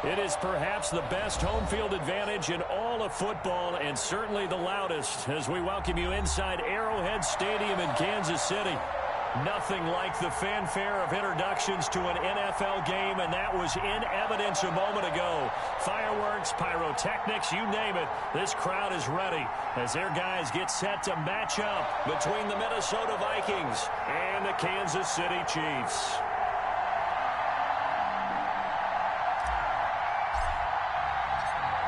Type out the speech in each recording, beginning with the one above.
It is perhaps the best home field advantage in all of football and certainly the loudest as we welcome you inside Arrowhead Stadium in Kansas City. Nothing like the fanfare of introductions to an NFL game, and that was in evidence a moment ago. Fireworks, pyrotechnics, you name it. This crowd is ready as their guys get set to match up between the Minnesota Vikings and the Kansas City Chiefs.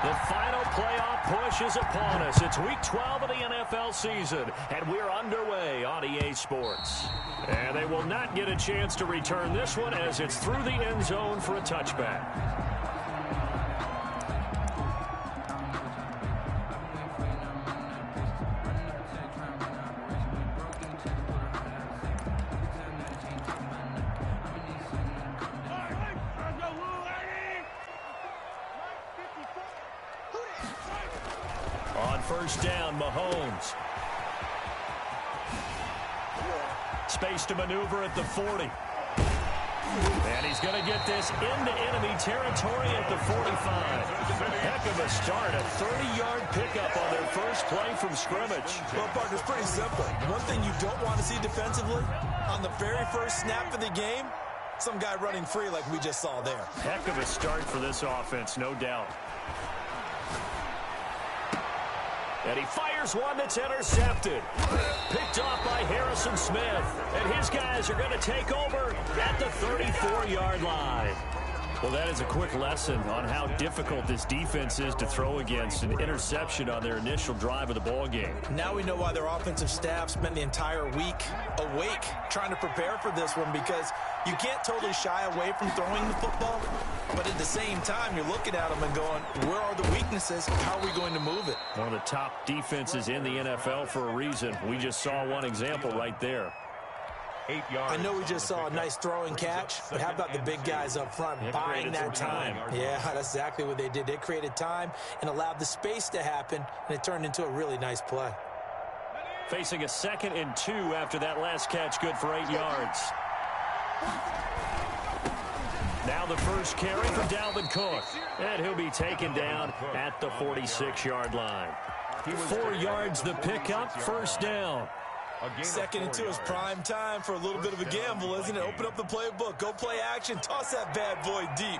The final playoff push is upon us. It's Week 12 of the NFL season, and we're underway on EA Sports. And they will not get a chance to return this one as it's through the end zone for a touchback. On first down, Mahomes. Space to maneuver at the 40. And he's going to get this into enemy territory at the 45. Heck of a start, a 30-yard pickup on their first play from scrimmage. Well, partner, it's pretty simple. One thing you don't want to see defensively, on the very first snap of the game, some guy running free like we just saw there. Heck of a start for this offense, no doubt. And he fires one that's intercepted. Picked off by Harrison Smith. And his guys are going to take over at the 34-yard line. Well, that is a quick lesson on how difficult this defense is to throw against an interception on their initial drive of the ball game. Now we know why their offensive staff spent the entire week awake trying to prepare for this one, because you can't totally shy away from throwing the football, but at the same time, you're looking at them and going, where are the weaknesses? How are we going to move it? One of the top defenses in the NFL for a reason. We just saw one example right there. I know we just saw a nice throwing catch, but how about the big guys up front buying that time? Yeah, that's exactly what they did. They created time and allowed the space to happen, and it turned into a really nice play. Facing a 2nd and 2 after that last catch, good for 8 yards. Now the first carry for Dalvin Cook, and he'll be taken down at the 46-yard line. 4 yards the pickup, first down. 2nd and 2 is prime time for a little bit of a gamble, isn't it? Open up the playbook, go play action, toss that bad boy deep.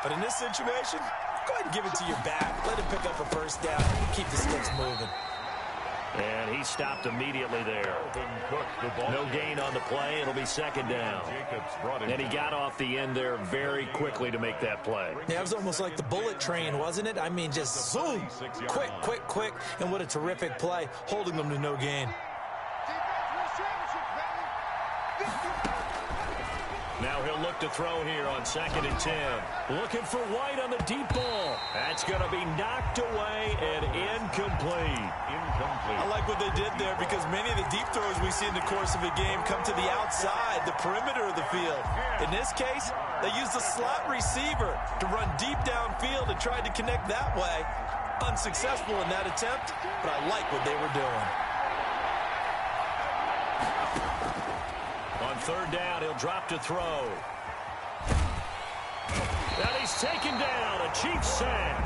But in this situation, go ahead and give it to your back. Let him pick up a first down. Keep the sticks moving. And he stopped immediately there. No gain on the play. It'll be 2nd down. And he got off the end there very quickly to make that play. Yeah, it was almost like the bullet train, wasn't it? I mean, just zoom. Quick, quick, quick. And what a terrific play, holding them to no gain. Now he'll look to throw here on 2nd and 10. Looking for White on the deep ball. That's going to be knocked away and incomplete. I like what they did there, because many of the deep throws we see in the course of a game come to the outside, the perimeter of the field. In this case, they used a slot receiver to run deep downfield and tried to connect that way. Unsuccessful in that attempt, but I like what they were doing. On 3rd down, he'll drop to throw. And he's taken down. A Chiefs sack.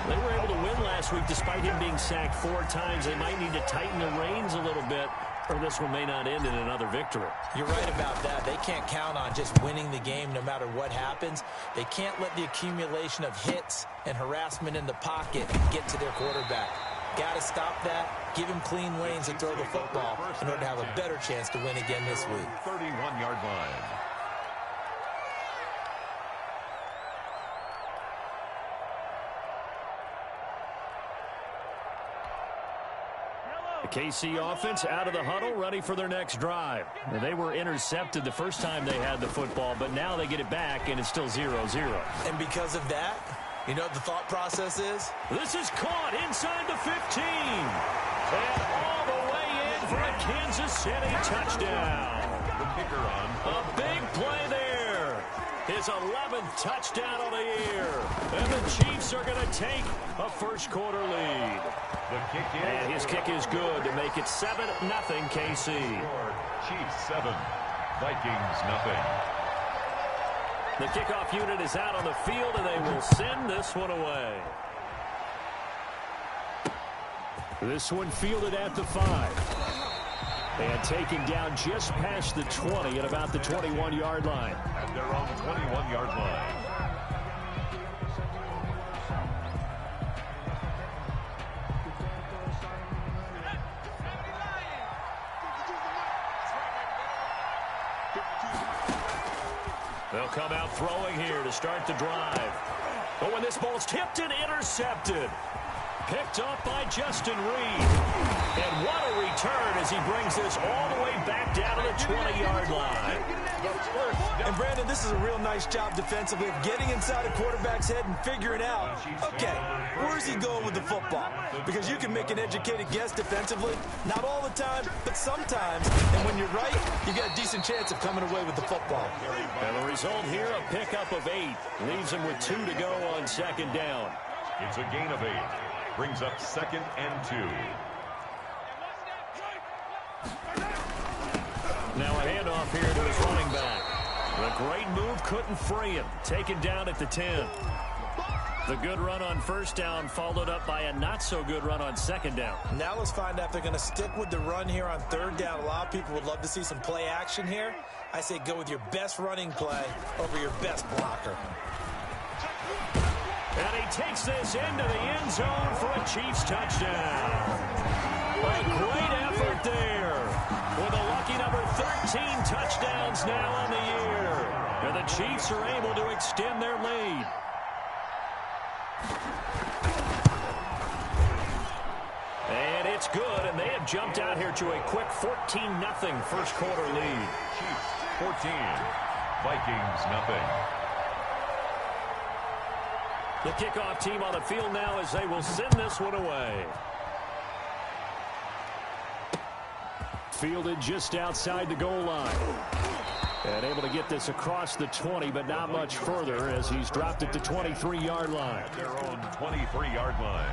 They were able to win last week despite him being sacked 4 times. They might need to tighten the reins a little bit, or this one may not end in another victory. You're right about that. They can't count on just winning the game no matter what happens. They can't let the accumulation of hits and harassment in the pocket get to their quarterback. Got to stop that, give him clean lanes and throw the football in order to have a better chance to win again this week. 31-yard line. The KC offense out of the huddle, ready for their next drive. And they were intercepted the first time they had the football, but now they get it back, and it's still 0-0. And because of that, you know what the thought process is? This is caught inside the 15. And all the way in for a Kansas City touchdown. The kicker on. A big play there. His 11th touchdown of the year. And the Chiefs are going to take a first-quarter lead. The kick is. And his kick is good to make it 7-0 KC. Chiefs 7, Vikings 0. The kickoff unit is out on the field, and they will send this one away. This one fielded at the 5. And taken down just past the 20 at about the 21-yard line. At their own 21-yard line. They'll come out throwing here to start the drive. But when this ball's tipped and intercepted. Picked up by Justin Reed. And what a return as he brings this all the way back down to the 20-yard line. And Brandon, this is a real nice job defensively of getting inside a quarterback's head and figuring out, okay, where's he going with the football? Because you can make an educated guess defensively, not all the time, but sometimes. And when you're right, you got a decent chance of coming away with the football. And the result here, a pickup of 8. Leaves him with 2 to go on second down. It's a gain of 8. Brings up 2nd and 2. Now a handoff here to his running back. The great move couldn't free him. Taken down at the 10. The good run on first down followed up by a not-so-good run on second down. Now let's find out if they're going to stick with the run here on third down. A lot of people would love to see some play action here. I say go with your best running play over your best blocker. And he takes this into the end zone for a Chiefs touchdown. A great effort there. With a lucky number 13 touchdowns now on the year. And the Chiefs are able to extend their lead. And it's good, and they have jumped out here to a quick 14-0 first quarter lead. Chiefs 14, Vikings nothing. The kickoff team on the field now as they will send this one away. Fielded just outside the goal line. And able to get this across the 20, but not much further as he's dropped it to 23-yard line. At their own 23-yard line.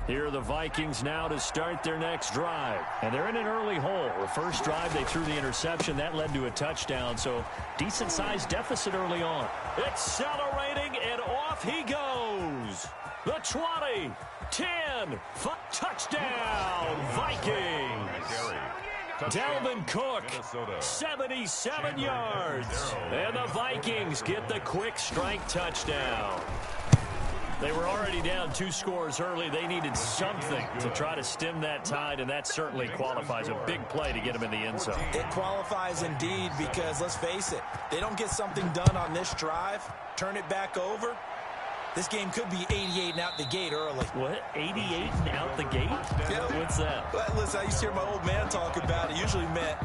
Here are the Vikings now to start their next drive. And they're in an early hole. The first drive, they threw the interception. That led to a touchdown, so decent-sized deficit early on. Accelerating, and off he goes. The 20, 10, touchdown, Vikings. Dalvin Cook, 77 yards. And the Vikings get the quick strike touchdown. They were already down 2 scores early. They needed something to try to stem that tide, and that certainly qualifies. A big play to get them in the end zone. It qualifies indeed because, let's face it, they don't get something done on this drive, turn it back over, this game could be 88 and out the gate early. What? 88 and out the gate? Yeah. What's that? Well, listen, I used to hear my old man talk about it. Usually meant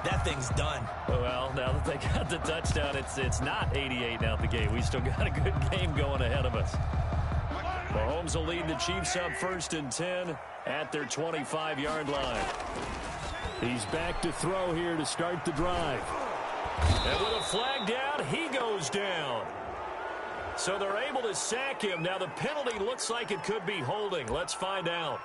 that thing's done. Well, now that they got the touchdown, it's not 88 and out the gate. We still got a good game going ahead of us. Mahomes will lead the Chiefs up 1st and 10 at their 25-yard line. He's back to throw here to start the drive. And with a flag down, he goes down. So they're able to sack him. Now the penalty looks like it could be holding. Let's find out.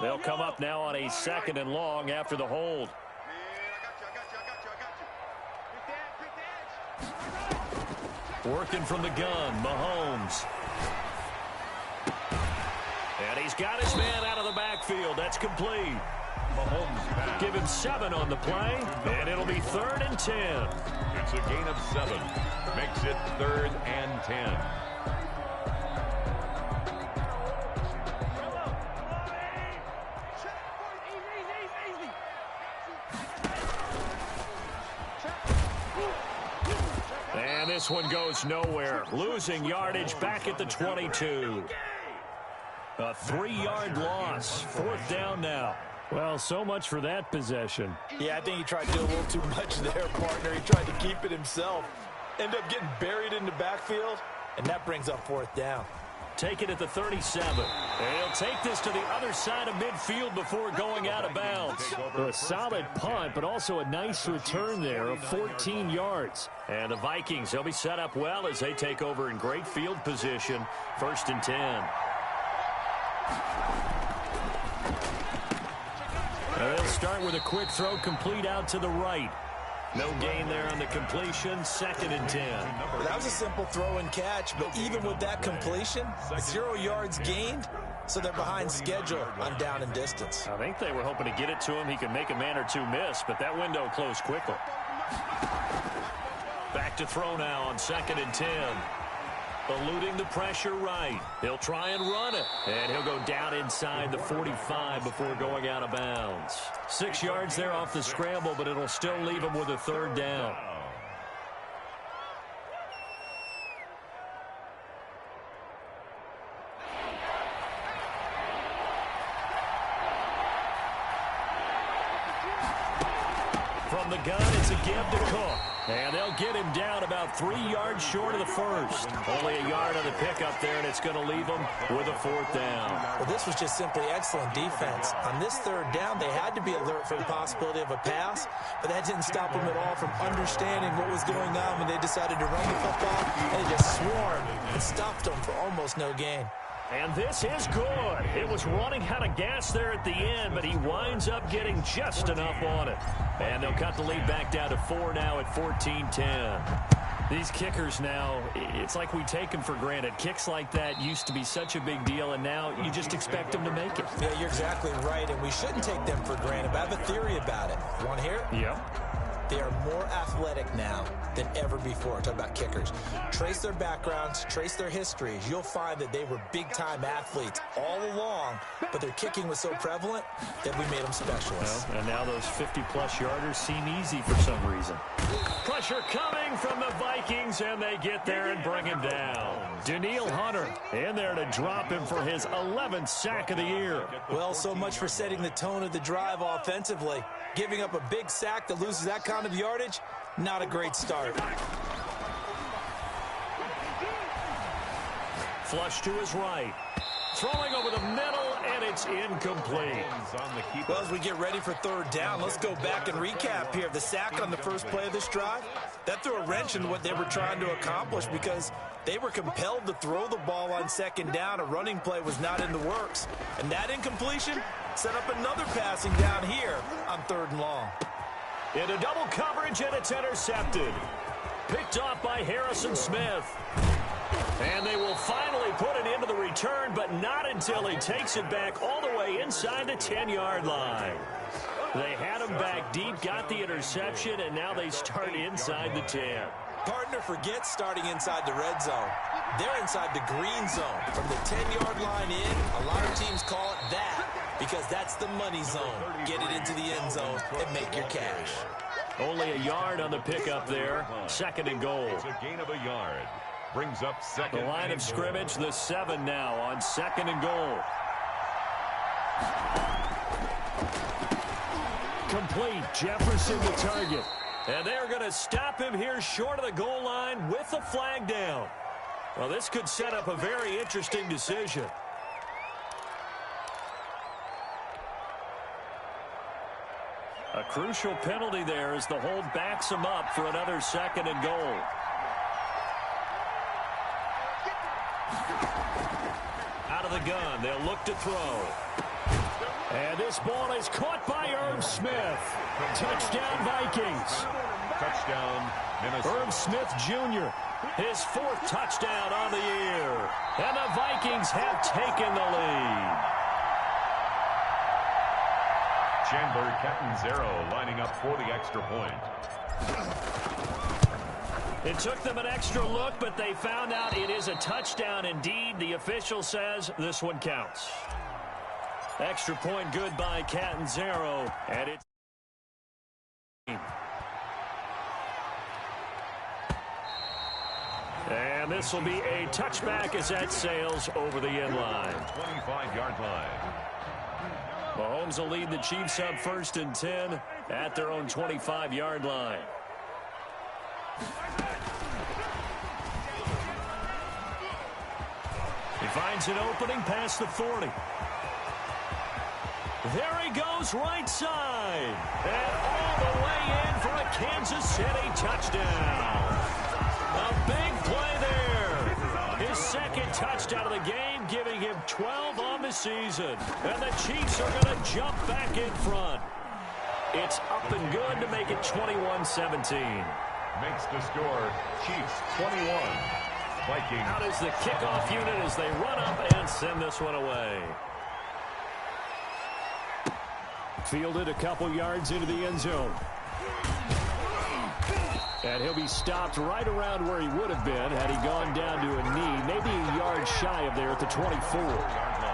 They'll come up now on a 2nd and long after the hold. Working from the gun, Mahomes. And he's got his man out of the backfield. That's complete. Mahomes Give him 7 on the play, and it'll be 3rd and 10. It's a gain of 7. Makes it 3rd and 10. And this one goes nowhere. Losing yardage back at the 22. A 3-yard loss. 4th down now. Well, so much for that possession. Yeah, I think he tried to do a little too much there, partner. He tried to keep it himself. Ended up getting buried in the backfield, and that brings up 4th down. Take it at the 37. And he'll take this to the other side of midfield before going out of bounds. A solid punt, but also a nice return there of 14 yards. And the Vikings, they'll be set up well as they take over in great field position. 1st and 10. And they'll start with a quick throw complete out to the right. No gain there on the completion. 2nd and 10. Well, that was a simple throw and catch, but even with that completion, 0 yards gained, so they're behind schedule on down and distance. I think they were hoping to get it to him. He could make a man or two miss, but that window closed quickly. Back to throw now on 2nd and 10. Eluding the pressure right. He'll try and run it. And he'll go down inside the 45 before going out of bounds. 6 yards there off the scramble, but it'll still leave him with a 3rd down. From the gun, it's a give to Cook. And they'll get him down about 3 yards short of the first. Only a yard on the pickup there, and it's going to leave him with a 4th down. Well, this was just simply excellent defense. On this 3rd down, they had to be alert for the possibility of a pass, but that didn't stop them at all from understanding what was going on when they decided to run the football. They just swarmed and stopped them for almost no gain. And this is good. It was running out of gas there at the end, but he winds up getting just enough on it. And they'll cut the lead back down to 4 now at 14-10. These kickers now, it's like we take them for granted. Kicks like that used to be such a big deal, and now you just expect them to make it. Yeah, you're exactly right, and we shouldn't take them for granted. But I have a theory about it. Want to hear it? Yep. They are more athletic now than ever before. Talk about kickers. Trace their backgrounds, trace their histories. You'll find that they were big-time athletes all along, but their kicking was so prevalent that we made them specialists. Well, and now those 50-plus yarders seem easy for some reason. Pressure coming from the Vikings, and they get there and bring him down. Daniil Hunter in there to drop him for his 11th sack of the year. Well, so much for setting the tone of the drive offensively. Giving up a big sack that loses that kind of yardage, not a great start. Flush to his right. Throwing over the middle, and it's incomplete. Well, as we get ready for 3rd down, let's go back and recap here. The sack on the first play of this drive, that threw a wrench in what they were trying to accomplish because they were compelled to throw the ball on 2nd down. A running play was not in the works. And that incompletion set up another passing down here on 3rd and long. Into double coverage, and it's intercepted. Picked off by Harrison Smith. And they will finally put it into the return, but not until he takes it back all the way inside the 10-yard line. They had him back deep, got the interception, and now they start inside the 10. Partner forgets starting inside the red zone. They're inside the green zone. From the 10-yard line in, a lot of teams call it that because that's the money zone. Get it into the end zone and make your cash. Only a yard on the pickup there. 2nd and goal. It's a gain of a yard. Brings up 2nd. The line of scrimmage, the 7 now on 2nd and goal. Complete. Jefferson the target. And they're going to stop him here short of the goal line with the flag down. Well, this could set up a very interesting decision. A crucial penalty there as the hold backs him up for another 2nd and goal. Out of the gun, they'll look to throw. And this ball is caught by Irv Smith. Touchdown, Vikings. Touchdown, Minnesota. Irv Smith Jr., his 4th touchdown on the year. And the Vikings have taken the lead. Chandler Catanzaro lining up for the extra point. It took them an extra look, but they found out it is a touchdown indeed. The official says this one counts. Extra point good by Catanzaro, and it's... And this will be a touchback as that sails over the end line. 25-yard line. Mahomes will lead the Chiefs up 1st and 10 at their own 25-yard line. He finds finds an opening past the 40. There he goes right side. And all the way in for a Kansas City touchdown. A big play there. His second touchdown of the game, giving him 12 on the season. And the Chiefs are going to jump back in front. It's up and good to make it 21-17. Makes the score Chiefs 21. Vikings. Out is the kickoff unit as they run up and send this one away. Fielded a couple yards into the end zone. And he'll be stopped right around where he would have been had he gone down to a knee, maybe a yard shy of there at the 24.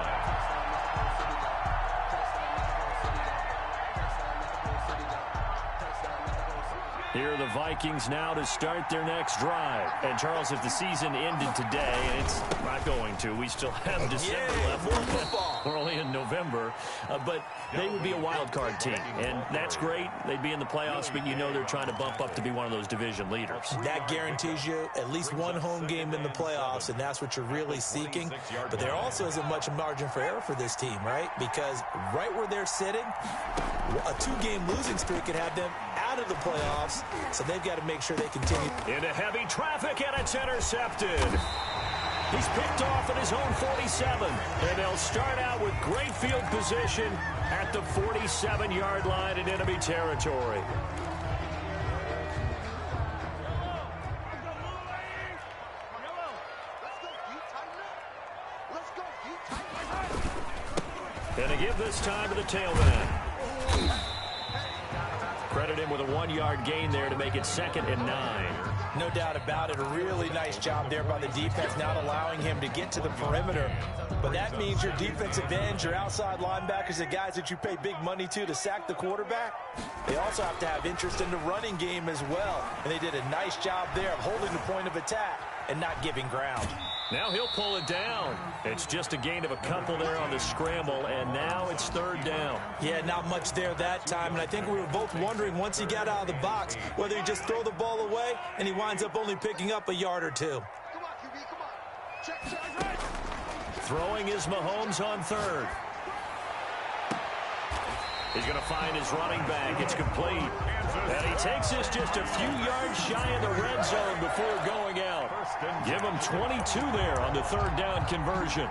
Here are the Vikings now to start their next drive. And, Charles, if the season ended today, and it's not going to, we still have December left. We're only in November. But they would be a wild card team. And that's great. They'd be in the playoffs, but you know they're trying to bump up to be one of those division leaders. That guarantees you at least one home game in the playoffs, and that's what you're really seeking. But there also isn't much margin for error for this team, right? Because right where they're sitting, a two-game losing streak could have them out of the playoffs, so they've got to make sure they continue. Into heavy traffic, and it's intercepted. He's picked off at his own 47, and they'll start out with great field position at the 47-yard line in enemy territory. And to give this time to the tailback. Credit him with a 1-yard gain there to make it 2nd and 9. No doubt about it. A really nice job there by the defense, not allowing him to get to the perimeter. But that means your defensive ends, your outside linebackers, the guys that you pay big money to sack the quarterback, they also have to have interest in the running game as well. And they did a nice job there of holding the point of attack and not giving ground. Now he'll pull it down. It's just a gain of a couple there on the scramble, and now it's 3rd down. Yeah, not much there that time, and I think we were both wondering once he got out of the box whether he just throw the ball away, and he winds up only picking up a yard or two. Come on, QB, come on. Check. Throwing is Mahomes on 3rd. He's going to find his running back. It's complete. And he takes this just a few yards shy of the red zone before going out. Give him 22 there on the 3rd down conversion.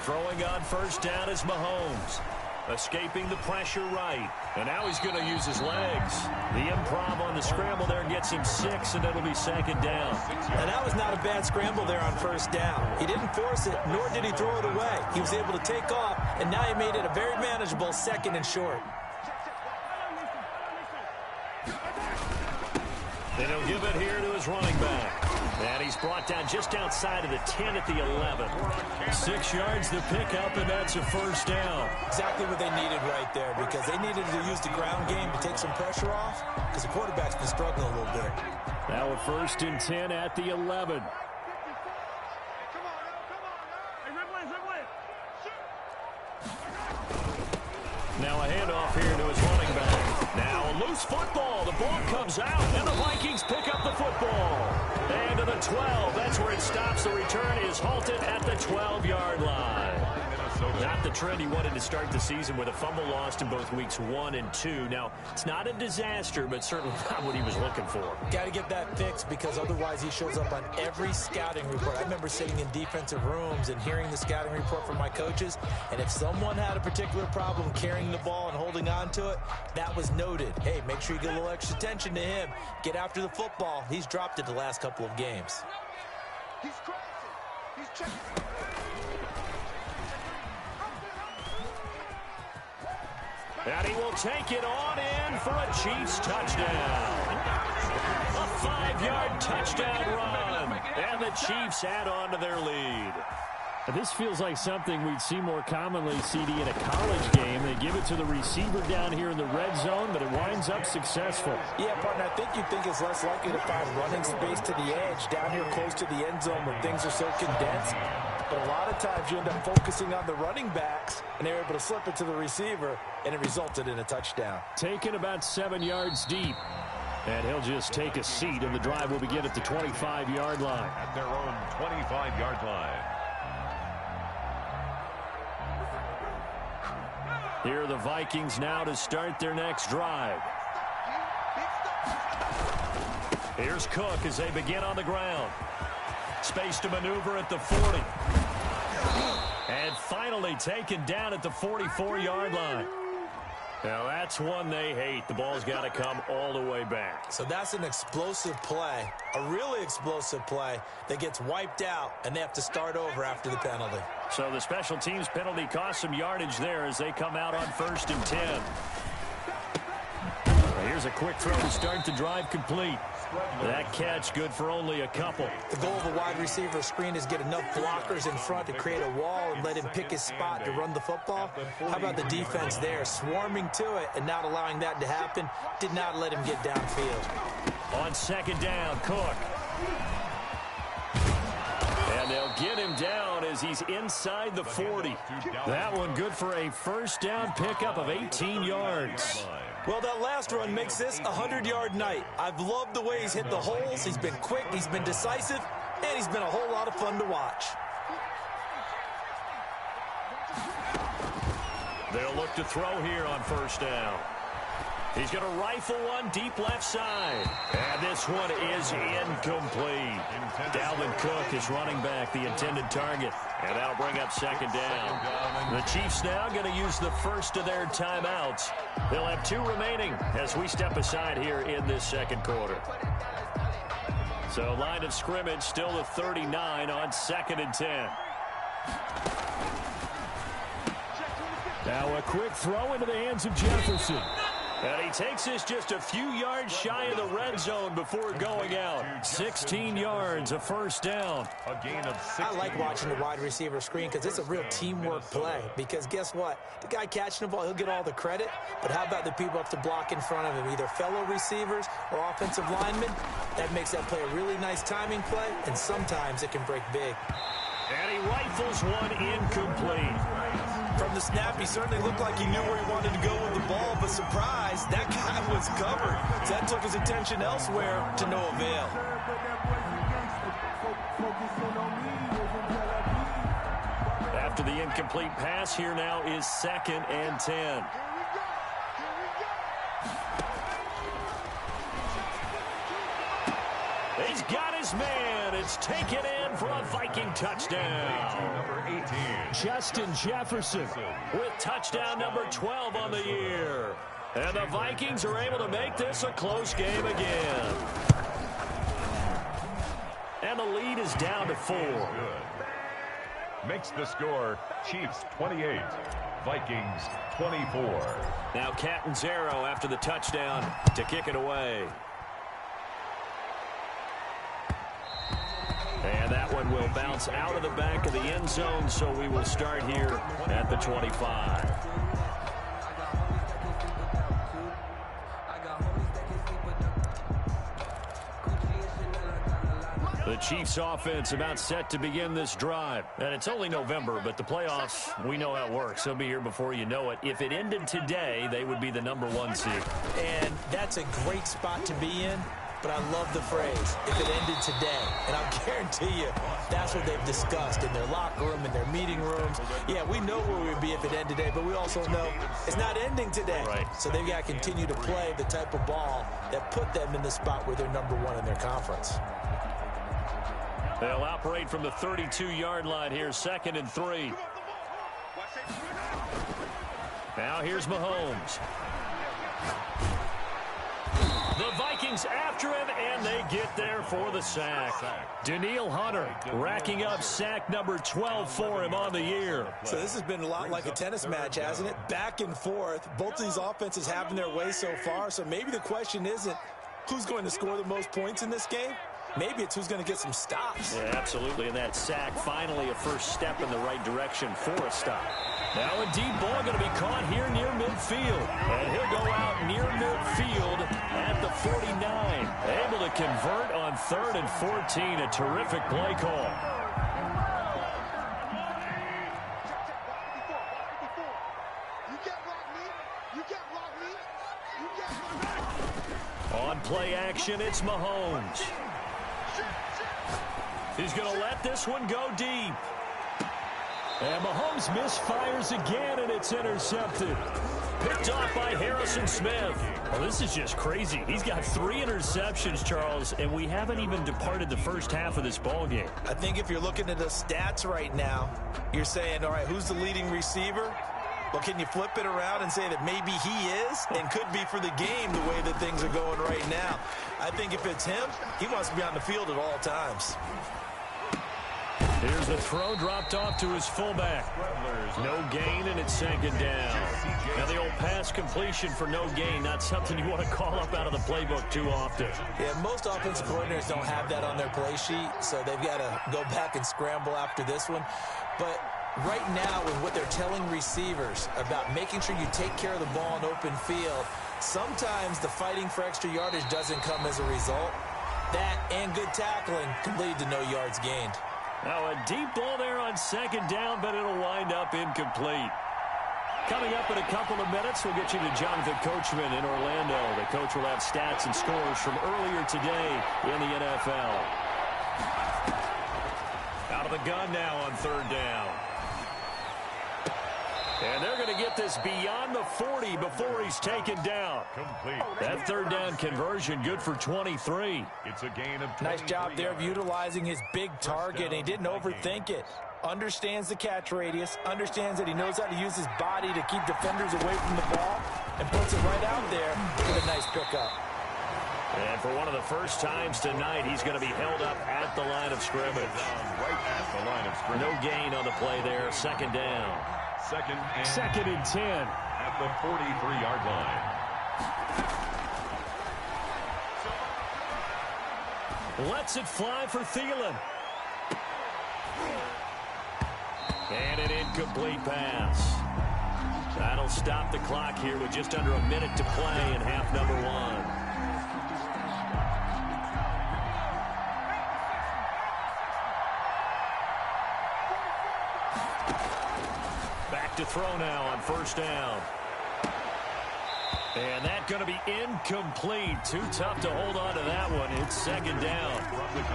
Throwing on 1st down is Mahomes. Escaping the pressure right. And now he's going to use his legs. The improv on the scramble there gets him 6, and it'll be 2nd down. And that was not a bad scramble there on 1st down. He didn't force it, nor did he throw it away. He was able to take off, and now he made it a very manageable 2nd and short. Then he'll give it here to his running back. And he's brought down just outside of the 10 at the 11. 6 yards the pickup, and that's a 1st down. Exactly what they needed right there, because they needed to use the ground game to take some pressure off, because the quarterback's been struggling a little bit. Now a 1st and 10 at the 11. Now a handoff here to his running back. Now a loose football. The ball comes out, and the Vikings pick up the football. And to the 12. That's where it stops. The return is halted at the 12-yard line. Not the trend he wanted to start the season with a fumble lost in both weeks 1 and 2. Now, it's not a disaster, but certainly not what he was looking for. Got to get that fixed, because otherwise he shows up on every scouting report. I remember sitting in defensive rooms and hearing the scouting report from my coaches, and if someone had a particular problem carrying the ball and holding on to it, that was noted. Hey, make sure you get a little extra attention to him. Get after the football. He's dropped it the last couple of games. He's crossing. He's checking. And he will take it on in for a Chiefs touchdown. A 5-yard touchdown run. And the Chiefs add on to their lead. This feels like something we'd see more commonly, CD, in a college game. They give it to the receiver down here in the red zone, but it winds up successful. Yeah, partner, I think you'd think it's less likely to find running space to the edge down here close to the end zone when things are so condensed. But a lot of times you end up focusing on the running backs, and they're able to slip it to the receiver, and it resulted in a touchdown. Taken about 7 yards deep. And he'll just take a seat, and the drive will begin at the 25-yard line. At their own 25-yard line. Here are the Vikings now to start their next drive. Here's Cook as they begin on the ground. Space to maneuver at the 40. And finally taken down at the 44-yard line. Now that's one they hate. The ball's got to come all the way back. So that's an explosive play, a really explosive play that gets wiped out, and they have to start over after the penalty. So the special teams penalty cost some yardage there as they come out on 1st and 10. Well, here's a quick throw to start the drive complete. That catch good for only a couple. The goal of a wide receiver screen is get enough blockers in front to create a wall and let him pick his spot to run the football. How about the defense there, swarming to it and not allowing that to happen? Did not let him get downfield. On 2nd down, Cook. And they'll get him down as he's inside the 40. That one good for a 1st down pickup of 18 yards. Well, that last run makes this a 100-yard night. I've loved the way he's hit the holes. He's been quick, he's been decisive, and he's been a whole lot of fun to watch. They'll look to throw here on 1st down. He's going to rifle one deep left side. And this one is incomplete. Dalvin Cook is running back, the intended target. And that'll bring up 2nd down. The Chiefs now going to use the first of their timeouts. They'll have 2 remaining as we step aside here in this 2nd quarter. So line of scrimmage still the 39 on 2nd and 10. Now a quick throw into the hands of Jefferson. And he takes this just a few yards shy of the red zone before going out. 16 yards, a 1st down. A gain of 6. I like watching the wide receiver screen because it's a real teamwork play. Because guess what? The guy catching the ball, he'll get all the credit. But how about the people up to block in front of him, either fellow receivers or offensive linemen? That makes that play a really nice timing play, and sometimes it can break big. And he rifles one incomplete. From the snap, he certainly looked like he knew where he wanted to go with the ball, but surprise, that guy was covered. So that took his attention elsewhere to no avail. After the incomplete pass, here now is 2nd and 10. He's got his man. It's taken in for a Viking touchdown. Number 18. Justin Jefferson with touchdown number 12 on the year. And the Vikings are able to make this a close game again. And the lead is down to 4. Good. Makes the score Chiefs 28, Vikings 24. Now Catanzaro after the touchdown to kick it away. And that one will bounce out of the back of the end zone, so we will start here at the 25. The Chiefs offense about set to begin this drive. And it's only November, but the playoffs, we know how it works. They'll be here before you know it. If it ended today, they would be the number 1 seed. And that's a great spot to be in. But I love the phrase, if it ended today. And I'll guarantee you, that's what they've discussed in their locker room, in their meeting rooms. Yeah, we know where we would be if it ended today, but we also know it's not ending today. Right. So they've got to continue to play the type of ball that put them in the spot where they're number 1 in their conference. They'll operate from the 32-yard line here, 2nd and 3. Now here's Mahomes. The Vikings after him, and they get there for the sack. Danielle Hunter racking up sack number 12 for him on the year. So this has been a lot like a tennis match, hasn't it? Back and forth. Both of these offenses having their way so far, so maybe the question isn't who's going to score the most points in this game. Maybe it's who's going to get some stops. Yeah, absolutely, and that sack finally a first step in the right direction for a stop. Now a deep ball going to be caught here near midfield. And he'll go out near midfield at the 49. Able to convert on 3rd and 14. A terrific play call. On play action, it's Mahomes. He's going to let this one go deep. And Mahomes misfires again, and it's intercepted. Picked off by Harrison Smith. Well, this is just crazy. He's got 3 interceptions, Charles, and we haven't even departed the first half of this ballgame. I think if you're looking at the stats right now, you're saying, all right, who's the leading receiver? Well, can you flip it around and say that maybe he is and could be for the game the way that things are going right now? I think if it's him, he wants to be on the field at all times. Here's the throw dropped off to his fullback. No gain, and it's second down. Now, the old pass completion for no gain, not something you want to call up out of the playbook too often. Yeah, most offensive coordinators don't have that on their play sheet, so they've got to go back and scramble after this one. But right now, with what they're telling receivers about making sure you take care of the ball in open field, sometimes the fighting for extra yardage doesn't come as a result. That and good tackling can lead to no yards gained. Now, a deep ball there on second down, but it'll wind up incomplete. Coming up in a couple of minutes, we'll get you to Jonathan Coachman in Orlando. The coach will have stats and scores from earlier today in the NFL. Out of the gun now on third down. And they're going to get this beyond the 40 before he's taken down. Complete. That third down conversion good for 23. It's a gain of 23. Nice job there of utilizing his big target, and he didn't overthink it. Understands the catch radius, understands that he knows how to use his body to keep defenders away from the ball, and puts it right out there with a nice pickup. And for one of the first times tonight, he's going to be held up at the line of scrimmage. Right at the line of scrimmage. No gain on the play there. Second down. Second and 10. At the 43-yard line. Lets it fly for Thielen. And an incomplete pass. That'll stop the clock here with just under a minute to play in half number 1. To throw now on first down. And that's going to be incomplete. Too tough to hold on to that one. It's second down.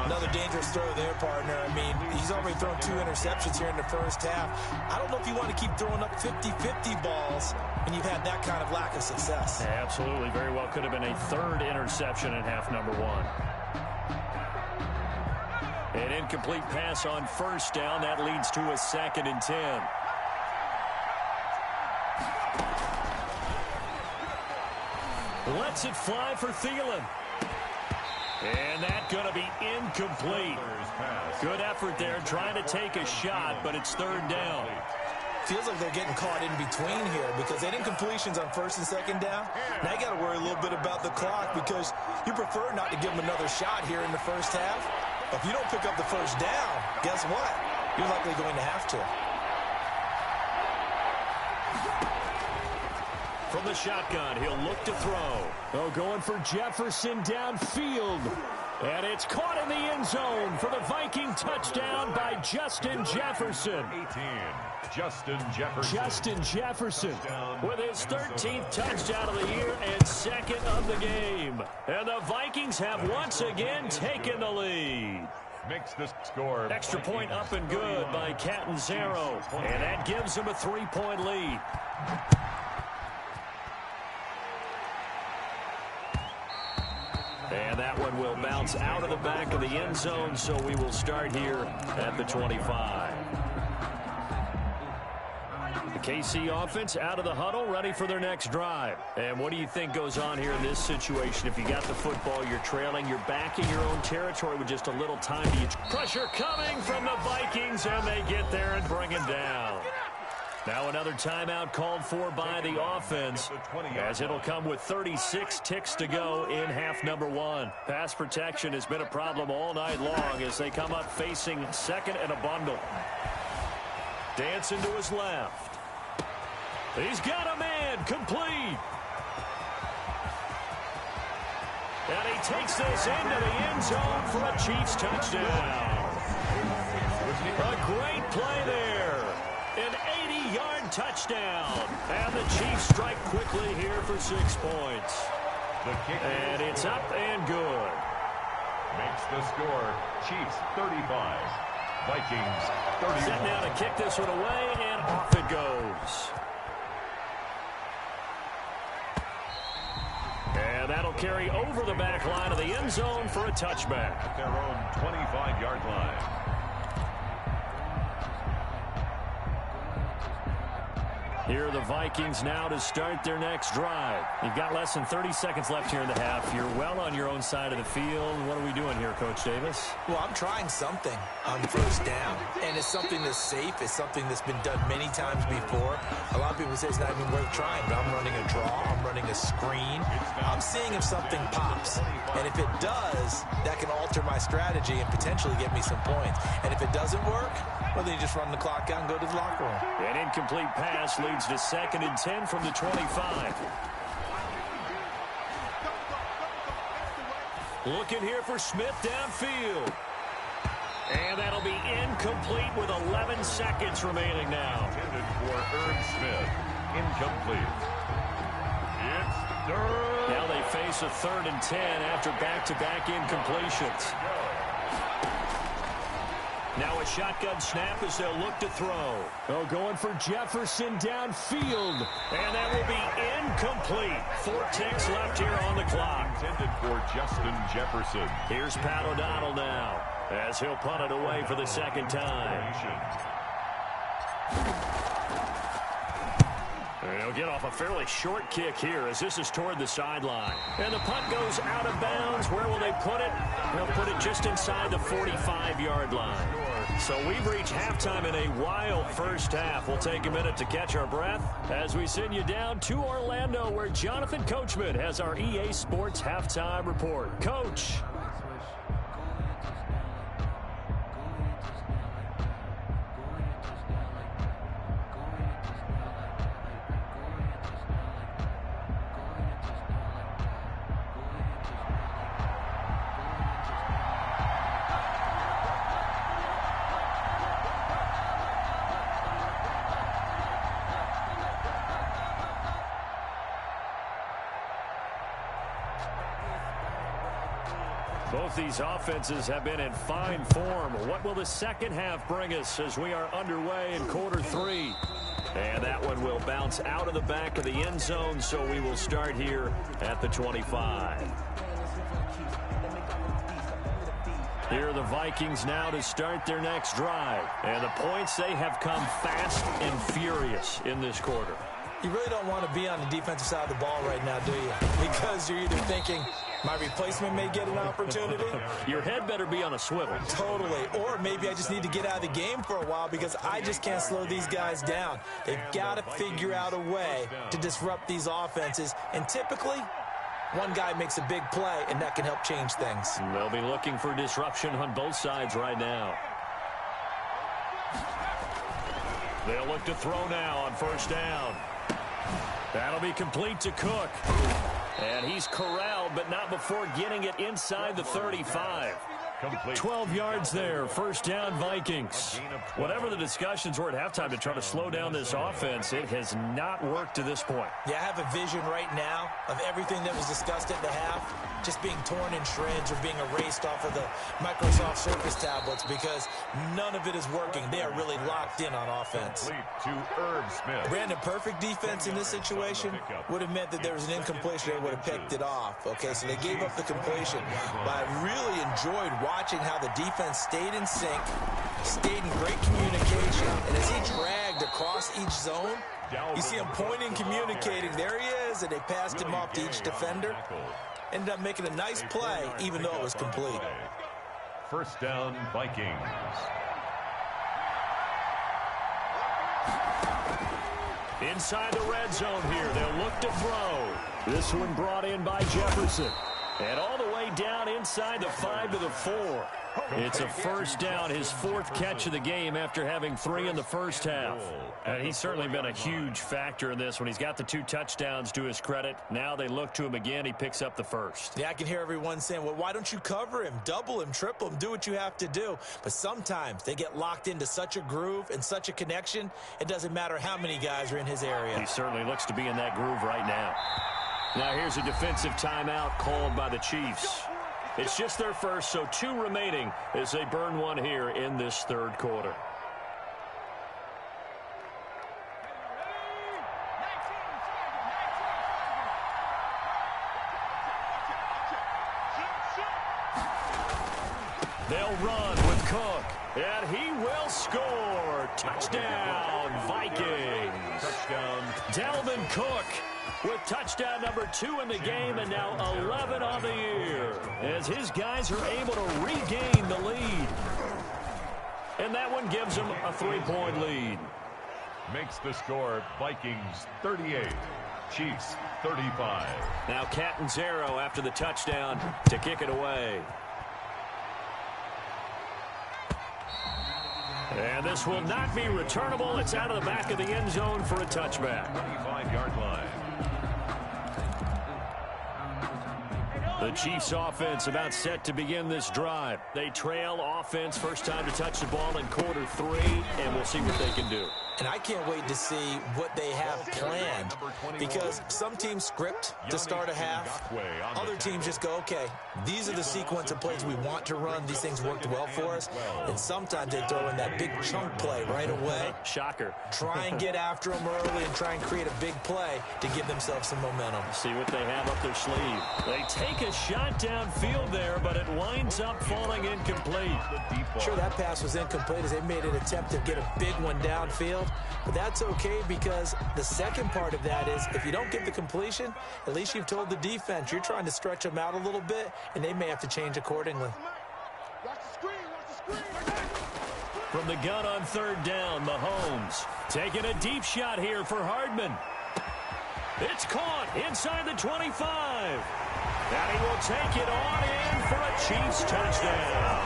Another dangerous throw there, partner. I mean, he's already thrown 2 interceptions here in the first half. I don't know if you want to keep throwing up 50-50 balls when you've had that kind of lack of success. Yeah, absolutely. Very well could have been a third interception in half number 1. An incomplete pass on first down. That leads to a second and 10. Lets it fly for Thielen. And that's going to be incomplete. Good effort there trying to take a shot, but it's third down. Feels like they're getting caught in between here because they had incompletions on first and second down. Now you got to worry a little bit about the clock because you prefer not to give them another shot here in the first half. But if you don't pick up the first down, guess what? You're likely going to have to. From the shotgun, he'll look to throw. Oh, going for Jefferson downfield. And it's caught in the end zone for the Viking touchdown by Justin Jefferson. 18, Justin Jefferson. Justin Jefferson with his 13th touchdown of the year and second of the game. And the Vikings have once again taken the lead. Makes the score. Extra point up and good by Catanzaro. And that gives them a 3-point lead. And that one will bounce out of the back of the end zone, so we will start here at the 25. The KC offense out of the huddle, ready for their next drive. And what do you think goes on here in this situation? If you got the football, you're trailing, you're back in your own territory with just a little time to use. Pressure coming from the Vikings, and they get there and bring it down. Now another timeout called for by the offense, as it'll come with 36 ticks to go in half number 1. Pass protection has been a problem all night long as they come up facing second and a bundle. Dancing to his left. He's got a man, complete. And he takes this into the end zone for a Chiefs touchdown. A great play there. An 80-yard touchdown. And the Chiefs strike quickly here for 6 points. And it's up and good. Makes the score Chiefs 35, Vikings 31. Set now to kick this one away, and off it goes. And that'll carry over the back line of the end zone for a touchback. At their own 25-yard line. Here are the Vikings now to start their next drive. You've got less than 30 seconds left here in the half. You're well on your own side of the field. What are we doing here, Coach Davis? Well, I'm trying something on first down, and it's something that's safe. It's something that's been done many times before. A lot of people say it's not even worth trying, but I'm running a draw. I'm running a screen. I'm seeing if something pops, and if it does, that can alter my strategy and potentially get me some points. And if it doesn't work, well, then you just run the clock out and go to the locker room. An incomplete pass leads to 2nd and 10 from the 25. Looking here for Smith downfield. And that'll be incomplete with 11 seconds remaining now. Intended for Irv Smith. Incomplete. It's third. Now they face a 3rd and 10 after back-to-back incompletions. Now a shotgun snap as they'll look to throw. Oh, going for Jefferson downfield. And that will be incomplete. 4 ticks left here on the clock. Intended for Justin Jefferson. Here's Pat O'Donnell now as he'll punt it away for the 2nd time. And he'll get off a fairly short kick here as this is toward the sideline. And the punt goes out of bounds. Where will they put it? They'll put it just inside the 45-yard line. So we've reached halftime in a wild first half. We'll take a minute to catch our breath as we send you down to Orlando, where Jonathan Coachman has our EA Sports halftime report. Coach. Both these offenses have been in fine form. What will the second half bring us as we are underway in quarter 3? And that one will bounce out of the back of the end zone, so we will start here at the 25. Here are the Vikings now to start their next drive. And the points, they have come fast and furious in this quarter. You really don't want to be on the defensive side of the ball right now, do you? Because you're either thinking, my replacement may get an opportunity. Your head better be on a swivel. Totally. Or maybe I just need to get out of the game for a while because I just can't slow these guys down. They've got to figure out a way to disrupt these offenses. And typically, one guy makes a big play, and that can help change things. They'll be looking for disruption on both sides right now. They'll look to throw now on first down. That'll be complete to Cook. And he's corralled, but not before getting it inside the 35. Complete. 12 yards there. First down, Vikings. Whatever the discussions were at halftime to try to slow down this offense, it has not worked to this point. Yeah, I have a vision right now of everything that was discussed at the half just being torn in shreds or being erased off of the Microsoft Surface tablets because none of it is working. They are really locked in on offense. Complete to Irv Smith. Brandon, perfect defense in this situation would have meant that there was an incompletion. They would have picked it off. Okay, so they gave up the completion. But I really enjoyed watching how the defense stayed in sync, stayed in great communication, and as he dragged across each zone, you see him pointing, communicating. There he is, and they passed him off to each defender. Ended up making a nice play, even though it was complete. First down, Vikings. Inside the red zone here, they'll look to throw. This one brought in by Jefferson. And all the way down inside the 5 to the 4. It's a first down, his fourth catch of the game after having 3 in the first half. And he's certainly been a huge factor in this when he's got the 2 touchdowns to his credit. Now they look to him again. He picks up the first. Yeah, I can hear everyone saying, well, why don't you cover him, double him, triple him, do what you have to do. But sometimes they get locked into such a groove and such a connection, it doesn't matter how many guys are in his area. He certainly looks to be in that groove right now. Now here's a defensive timeout called by the Chiefs. It's just their first, so 2 remaining as they burn one here in this third quarter. They'll run with Cook, and he will score. Touchdown, Vikings. Touchdown. Dalvin Cook with touchdown number 2 in the game, and now 11 on the year, as his guys are able to regain the lead. And that one gives them a 3-point lead. Makes the score Vikings 38, Chiefs 35. Now Catanzaro after the touchdown to kick it away. And this will not be returnable. It's out of the back of the end zone for a touchback. 25-yard line. The Chiefs offense about set to begin this drive. They trail offense, first time to touch the ball in quarter 3, and we'll see what they can do. And I can't wait to see what they have planned, because some teams script to start a half. Other teams just go, okay, these are the sequence of plays we want to run. These things worked well for us. And sometimes they throw in that big chunk play right away. Shocker. Try and get after them early and try and create a big play to give themselves some momentum. See what they have up their sleeve. They take a shot downfield there, but it winds up falling incomplete. Sure, that pass was incomplete as they made an attempt to get a big one downfield. But that's okay, because the second part of that is if you don't get the completion, at least you've told the defense you're trying to stretch them out a little bit, and they may have to change accordingly. Watch the screen, watch the screen. From the gun on third down, Mahomes taking a deep shot here for Hardman. It's caught inside the 25. And he will take it on in for a Chiefs touchdown.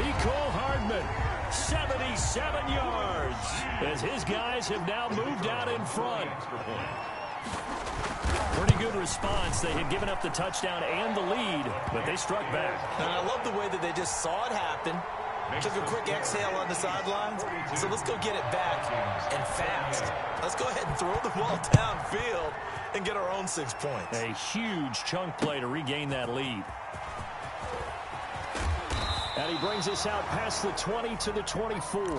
Mecole Hardman, 77 yards, as his guys have now moved out in front. Pretty good response. They had given up the touchdown and the lead, but they struck back. And I love the way that they just saw it happen, took a quick exhale on the sidelines. So let's go get it back, and fast. Let's go ahead and throw the ball downfield and get our own 6 points. A huge chunk play to regain that lead. And he brings us out past the 20 to the 24. The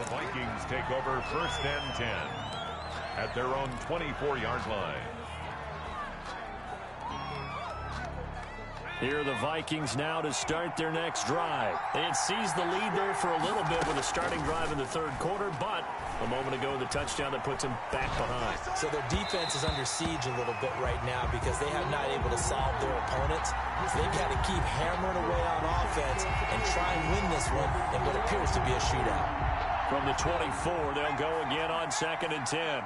Vikings take over first and 10 at their own 24-yard line. Here are the Vikings now to start their next drive. They had seized the lead there for a little bit with a starting drive in the third quarter, but a moment ago the touchdown that puts them back behind. So their defense is under siege a little bit right now because they have not able to solve their opponents. So they've got to keep hammering away on offense and try and win this one in what appears to be a shootout. From the 24, they'll go again on 2nd and 10.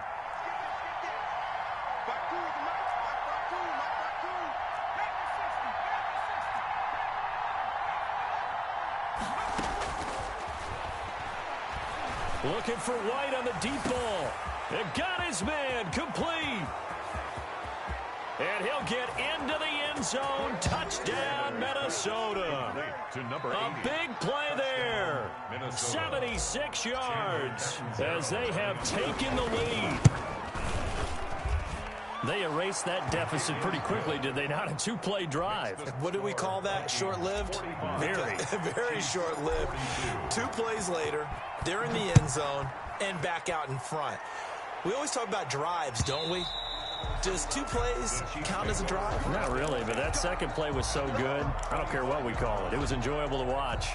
Looking for White on the deep ball. It got his man complete. And he'll get into the end zone. Touchdown, Minnesota. A big play there. 76 yards as they have taken the lead. They erased that deficit pretty quickly, did they not? A 2-play drive. What do we call that? Short-lived? Very. Very short-lived. 2 plays later, they're in the end zone and back out in front. We always talk about drives, don't we? Does 2 plays count as a drive? Not really, but that second play was so good. I don't care what we call it. It was enjoyable to watch.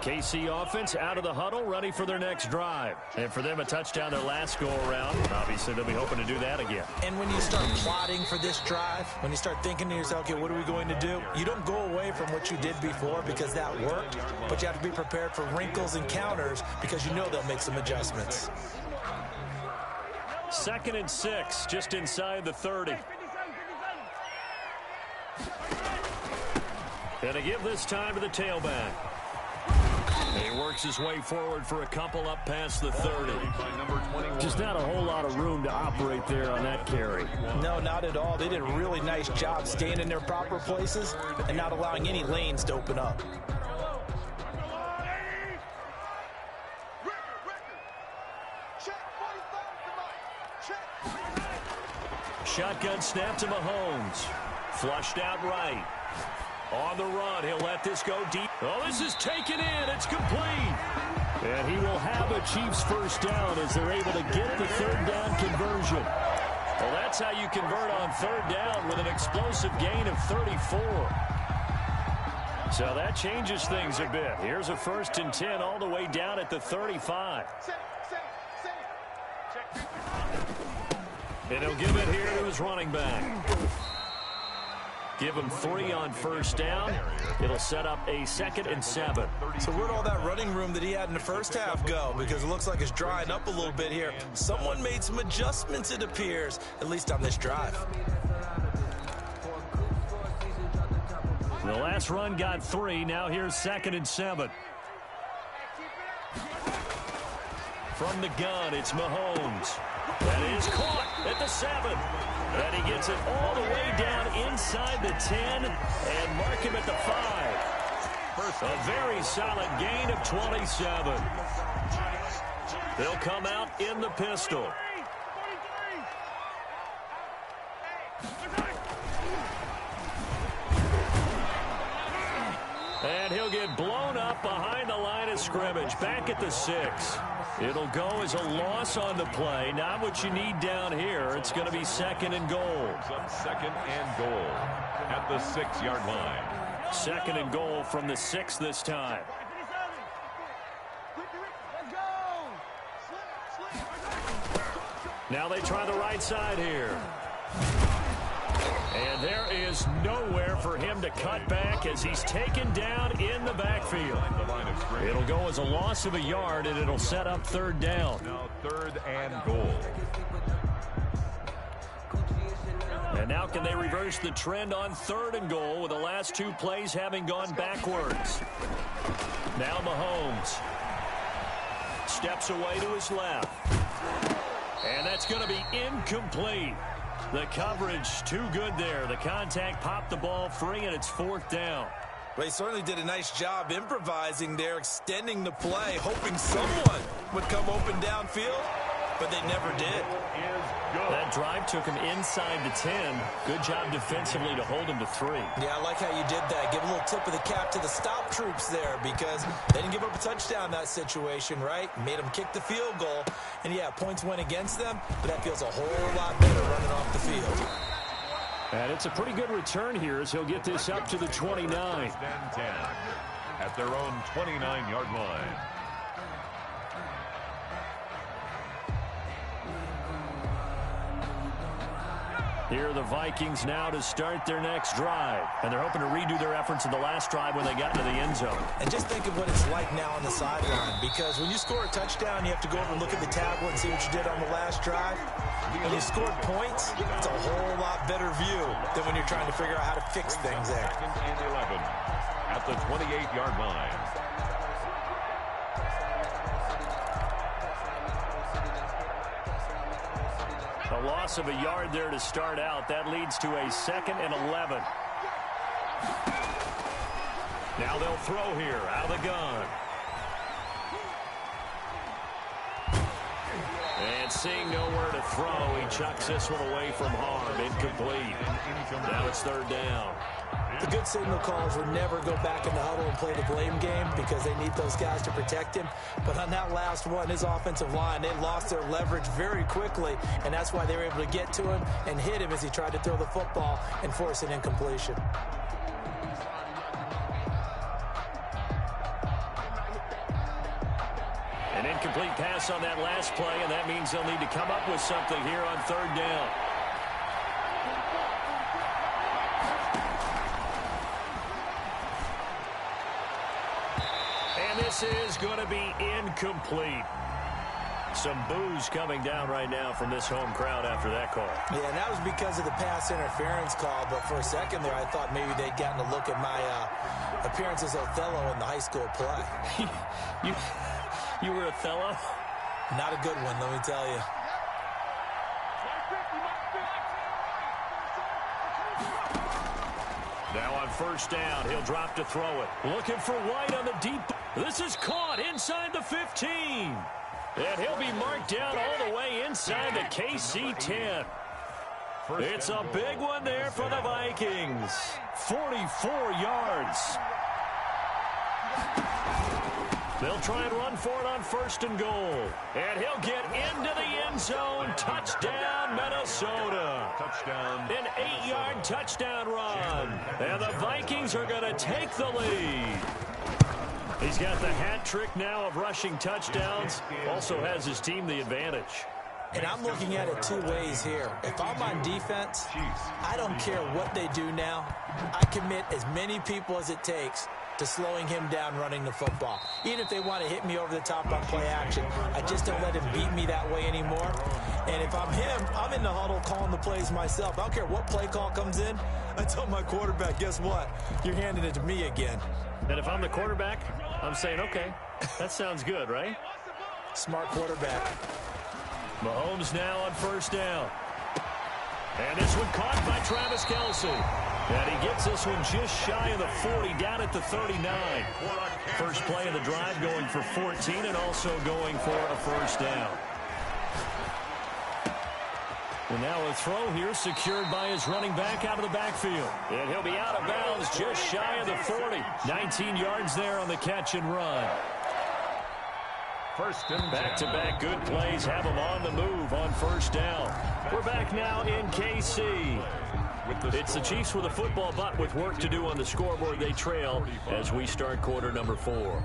KC offense out of the huddle, ready for their next drive. And for them, a touchdown their last go-around. Obviously, they'll be hoping to do that again. And when you start plotting for this drive, when you start thinking to yourself, okay, what are we going to do? You don't go away from what you did before because that worked, but you have to be prepared for wrinkles and counters because you know they'll make some adjustments. 2nd and 6, just inside the 30. And to give this time to the tailback. He works his way forward for a couple up past the 30. Just not a whole lot of room to operate there on that carry. No, not at all. They did a really nice job staying in their proper places and not allowing any lanes to open up. Shotgun snap to Mahomes. Flushed out right. On the run, he'll let this go deep. Oh, this is taken in. It's complete. And he will have a Chiefs first down as they're able to get the third down conversion. Well, that's how you convert on third down with an explosive gain of 34. So that changes things a bit. Here's a 1st and 10 all the way down at the 35. And he'll give it here to his running back. Give him 3 on first down. It'll set up a 2nd and 7. So where'd all that running room that he had in the first half go? Because it looks like it's drying up a little bit here. Someone made some adjustments, it appears, at least on this drive. The last run got 3. Now here's 2nd and 7. From the gun, it's Mahomes. That is caught at the 7. And he gets it all the way down inside the 10 and mark him at the 5. A very solid gain of 27. They'll come out in the pistol. And he'll get blown up behind the line of scrimmage, back at the 6. It'll go as a loss on the play. Not what you need down here. It's going to be 2nd and goal. 2nd and goal at the 6-yard line. 2nd and goal from the 6 this time. Now they try the right side here. And there is nowhere for him to cut back as he's taken down in the backfield. It'll go as a loss of a yard, and it'll set up 3rd down. Now 3rd and goal. And now can they reverse the trend on 3rd and goal with the last 2 plays having gone backwards? Now Mahomes steps away to his left. And that's going to be incomplete. The coverage too good there. The contact popped the ball free, and it's 4th down. Well, he certainly did a nice job improvising there, extending the play, hoping someone would come open downfield, but they never did. That drive took him inside the 10. Good job defensively to hold him to 3. Yeah, I like how you did that. Give a little tip of the cap to the stop troops there because they didn't give up a touchdown in that situation, right? Made them kick the field goal. And, yeah, points went against them, but that feels a whole lot better running off the field. And it's a pretty good return here as he'll get this up to the 29. 10 at their own 29-yard line. Here are the Vikings now to start their next drive. And they're hoping to redo their efforts in the last drive when they got into the end zone. And just think of what it's like now on the sideline. Because when you score a touchdown, you have to go over and look at the tablet and see what you did on the last drive. When you scored points, it's a whole lot better view than when you're trying to figure out how to fix things there. 2nd and 11 at the 28-yard line. A loss of a yard there to start out. That leads to a 2nd and 11. Now they'll throw here out of the gun. And seeing nowhere to throw, he chucks this one away from harm. Incomplete. Now it's 3rd down. The good signal callers would never go back in the huddle and play the blame game because they need those guys to protect him. But on that last one, his offensive line, they lost their leverage very quickly, and that's why they were able to get to him and hit him as he tried to throw the football and force an incompletion. An incomplete pass on that last play, and that means they'll need to come up with something here on 3rd down. And this is going to be incomplete. Some boos coming down right now from this home crowd after that call. Yeah, and that was because of the pass interference call, but for a second there I thought maybe they'd gotten a look at my appearance as Othello in the high school play. You were Othello? Not a good one, let me tell you. Now on first down, he'll drop to throw it. Looking for White on the deep. This is caught inside the 15. And he'll be marked down all the way inside the KC 10. It's a big one there for the Vikings. 44 yards. They'll try and run for it on first and goal. And he'll get into the end zone. Touchdown, Minnesota. Touchdown. An 8-yard touchdown run. And the Vikings are going to take the lead. He's got the hat trick now of rushing touchdowns. Also has his team the advantage. And I'm looking at it two ways here. If I'm on defense, I don't care what they do now. I commit as many people as it takes to slowing him down running the football. Even if they want to hit me over the top on play action, I just don't let him beat me that way anymore. And if I'm him, I'm in the huddle calling the plays myself. I don't care what play call comes in. I tell my quarterback, guess what? You're handing it to me again. And if I'm the quarterback, I'm saying, okay, that sounds good, right? Smart quarterback. Mahomes now on first down. And this one caught by Travis Kelce. And he gets this one just shy of the 40, down at the 39. First play of the drive going for 14 and also going for a first down. And now a throw here secured by his running back out of the backfield. And he'll be out of bounds just shy of the 40. 19 yards there on the catch and run. First and back-to-back good plays have him on the move on first down. We're back now in KC. It's the Chiefs with a football, but with work to do on the scoreboard. They trail as we start quarter number 4.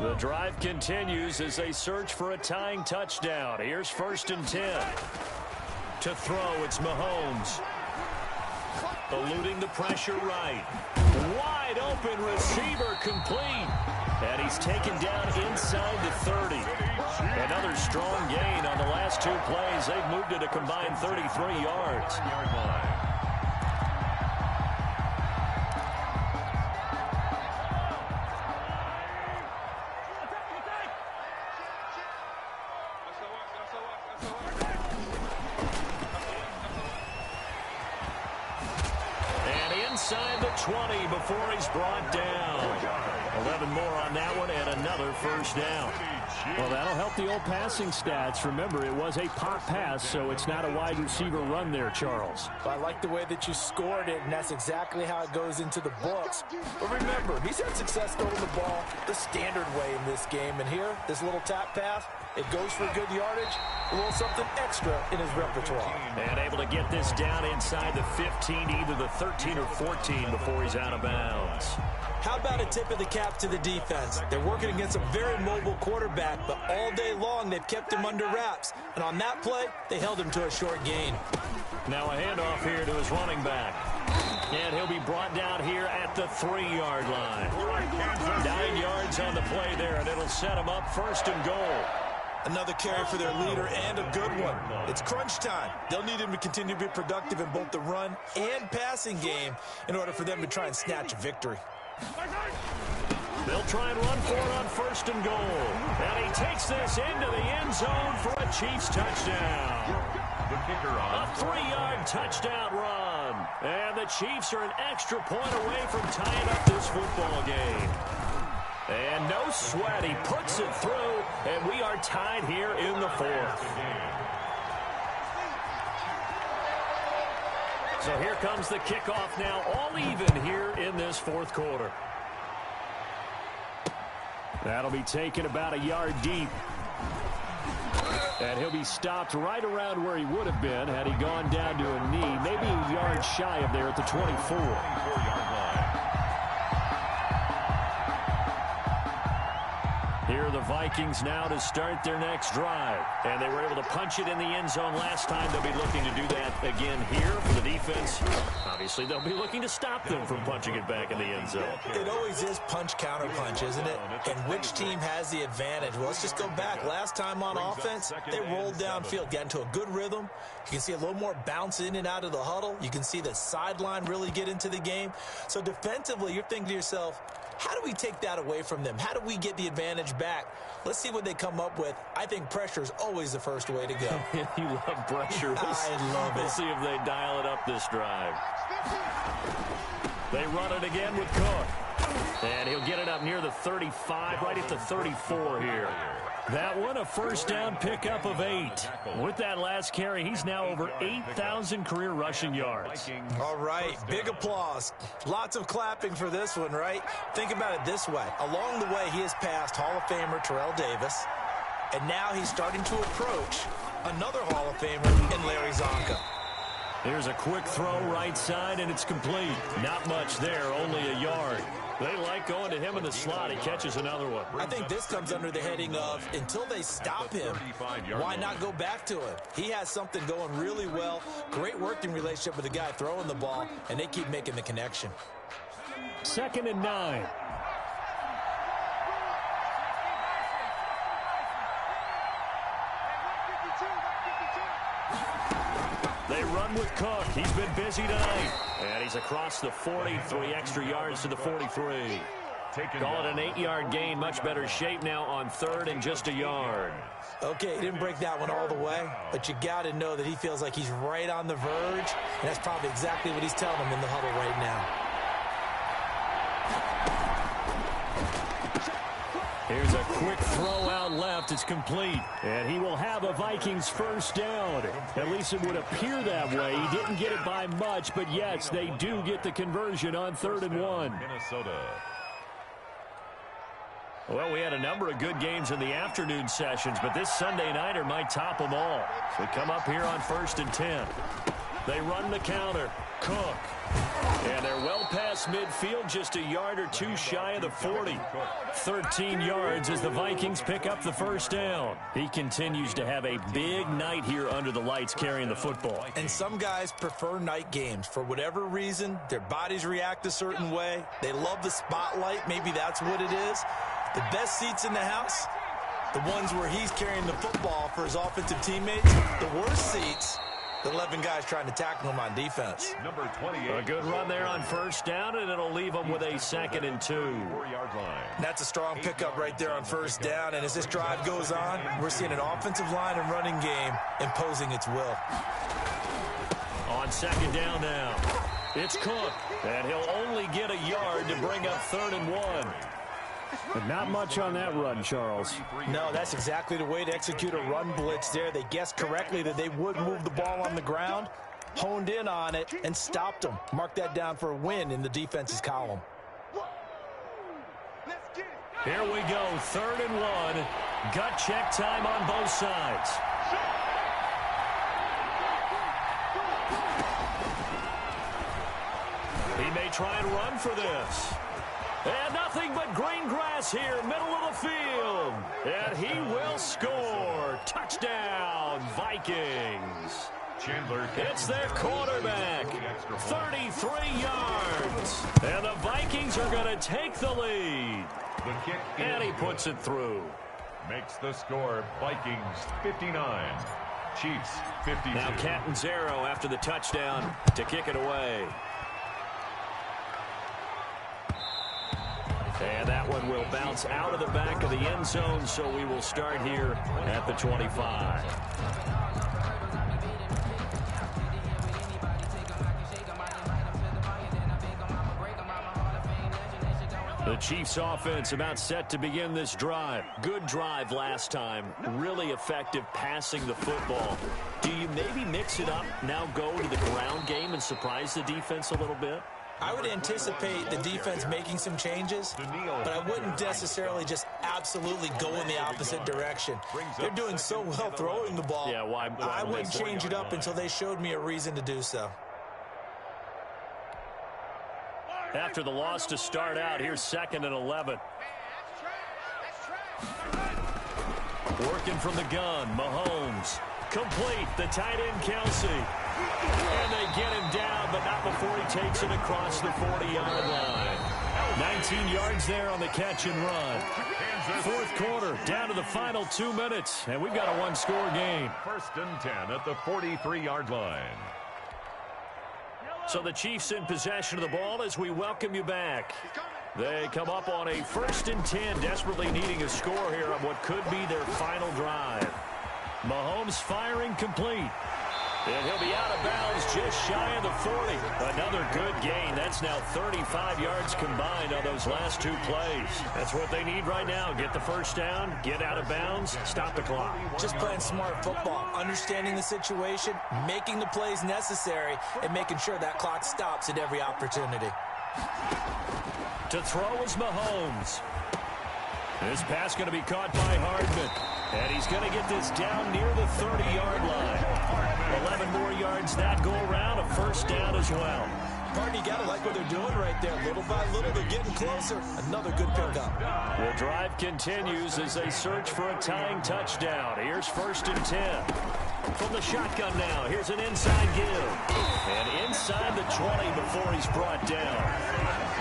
The drive continues as they search for a tying touchdown. Here's first and 10. To throw, it's Mahomes. Eluding the pressure right. Wide open receiver complete. And he's taken down inside the 30. Another strong gain on the last two plays. They've moved it a combined 33 yards. Inside the 20 before he's brought down. 11 more on that one and another first down. Well, that'll help the old passing stats. Remember, it was a pop pass, so it's not a wide receiver run there, Charles. Well, I like the way that you scored it, and that's exactly how it goes into the books. But remember, he's had success throwing the ball the standard way in this game. And here, this little tap pass, it goes for good yardage, a little something extra in his repertoire. And able to get this down inside the 15, either the 13 or 14 before he's out of bounds. How about a tip of the cap to the defense? They're working against a very mobile quarterback, but all day long they've kept him under wraps. And on that play, they held him to a short gain. Now a handoff here to his running back. And he'll be brought down here at the 3-yard line. 9 yards on the play there, and it'll set him up first and goal. Another carry for their leader, and a good one. It's crunch time. They'll need him to continue to be productive in both the run and passing game in order for them to try and snatch a victory. They'll try and run for it on first and goal. And he takes this into the end zone for a Chiefs touchdown. The kicker on. A 3-yard touchdown run. And the Chiefs are an extra point away from tying up this football game. And no sweat, he puts it through, and we are tied here in the 4th. So here comes the kickoff now, all even here in this 4th quarter. That'll be taken about a yard deep. And he'll be stopped right around where he would have been had he gone down to a knee, maybe a yard shy of there at the 24. 24-yard line. Here are the Vikings now to start their next drive. And they were able to punch it in the end zone last time. They'll be looking to do that again here for the defense. Obviously, they'll be looking to stop them from punching it back in the end zone. It always is punch-counter-punch, isn't it? And which team has the advantage? Well, let's just go back. Last time on offense, they rolled downfield, got into a good rhythm. You can see a little more bounce in and out of the huddle. You can see the sideline really get into the game. So defensively, you're thinking to yourself, how do we take that away from them? How do we get the advantage back? Let's see what they come up with. I think pressure is always the first way to go. You love pressure. I love it. We'll see if they dial it up this drive. They run it again with Cook. And he'll get it up near the 35, right at the 34 here. That one, a first down pickup of 8. With that last carry, he's now over 8,000 career rushing yards. All right, big applause. Lots of clapping for this one, right? Think about it this way. Along the way, he has passed Hall of Famer Terrell Davis, and now he's starting to approach another Hall of Famer in Larry Zonka. Here's a quick throw right side, and it's complete. Not much there, only a yard. They like going to him in the slot. He catches another one. I think this comes under the heading of, until they stop him, why not go back to him? He has something going really well. Great working relationship with the guy throwing the ball, and they keep making the connection. 2nd and 9. They run with Cook. He's been busy tonight. And he's across the 40, 3 extra yards to the 43. Call it an 8-yard gain. Much better shape now on 3rd and just a yard. Okay, he didn't break that one all the way, but you got to know that he feels like he's right on the verge, and that's probably exactly what he's telling him in the huddle right now. Here's a quick throw out left. It's complete. And he will have a Vikings first down. At least it would appear that way. He didn't get it by much, but yes, they do get the conversion on 3rd and 1. Minnesota. Well, we had a number of good games in the afternoon sessions, but this Sunday nighter might top them all. We come up here on 1st and 10. They run the counter. Cook. And they're well past midfield, just a yard or two shy of the 40. 13 yards as the Vikings pick up the first down. He continues to have a big night here under the lights carrying the football. And some guys prefer night games. For whatever reason, their bodies react a certain way. They love the spotlight. Maybe that's what it is. The best seats in the house, the ones where he's carrying the football for his offensive teammates. The worst seats, the 11 guys trying to tackle him on defense. Number 28. A good run there on first down, and it'll leave them with a 2nd and 2. 4-yard line. That's a strong pickup right there on first down. And as this drive goes on, we're seeing an offensive line and running game imposing its will. On 2nd down now, it's Cook, and he'll only get a yard to bring up 3rd and 1. But not much on that run, Charles. No, that's exactly the way to execute a run blitz there. They guessed correctly that they would move the ball on the ground, honed in on it, and stopped them. Mark that down for a win in the defense's column. Here we go, 3rd and 1. Gut check time on both sides. He may try and run for this. And nothing but green grass here, middle of the field. And he will score. Touchdown, Vikings. Chandler. It's their quarterback. 33 yards. And the Vikings are going to take the lead. The kick And he puts it through. makes the score Vikings 59, Chiefs 52. Now Catanzaro after the touchdown to kick it away. And that one will bounce out of the back of the end zone, so we will start here at the 25. The Chiefs offense about set to begin this drive. Good drive last time. Really effective passing the football. Do you maybe mix it up, now go to the ground game and surprise the defense a little bit? I would anticipate the defense making some changes, but I wouldn't necessarily just absolutely go in the opposite direction. They're doing so well throwing the ball. Yeah, why I wouldn't change it up until they showed me a reason to do so. After the loss to start out, here's 2nd and 11. Working from the gun, Mahomes. Complete, the tight end, Kelsey. And they get him down, but not before he takes it across the 40-yard line. 19 yards there on the catch and run. Fourth quarter, down to the final 2 minutes, and we've got a one-score game. 1st and 10 at the 43-yard line. So the Chiefs in possession of the ball as we welcome you back. They come up on a 1st and 10, desperately needing a score here on what could be their final drive. Mahomes firing complete. And he'll be out of bounds just shy of the 40. Another good gain. That's now 35 yards combined on those last 2 plays. That's what they need right now. Get the first down, get out of bounds, stop the clock. Just playing smart football, understanding the situation, making the plays necessary, and making sure that clock stops at every opportunity. To throw is Mahomes. This pass going to be caught by Hardman. And he's going to get this down near the 30-yard line. 11 more yards that go around, a first down as well. Partner, you got to like what they're doing right there. Little by little, they're getting closer. Another good pickup. The drive continues as they search for a tying touchdown. Here's 1st and 10. From the shotgun now, here's an inside give. And inside the 20 before he's brought down.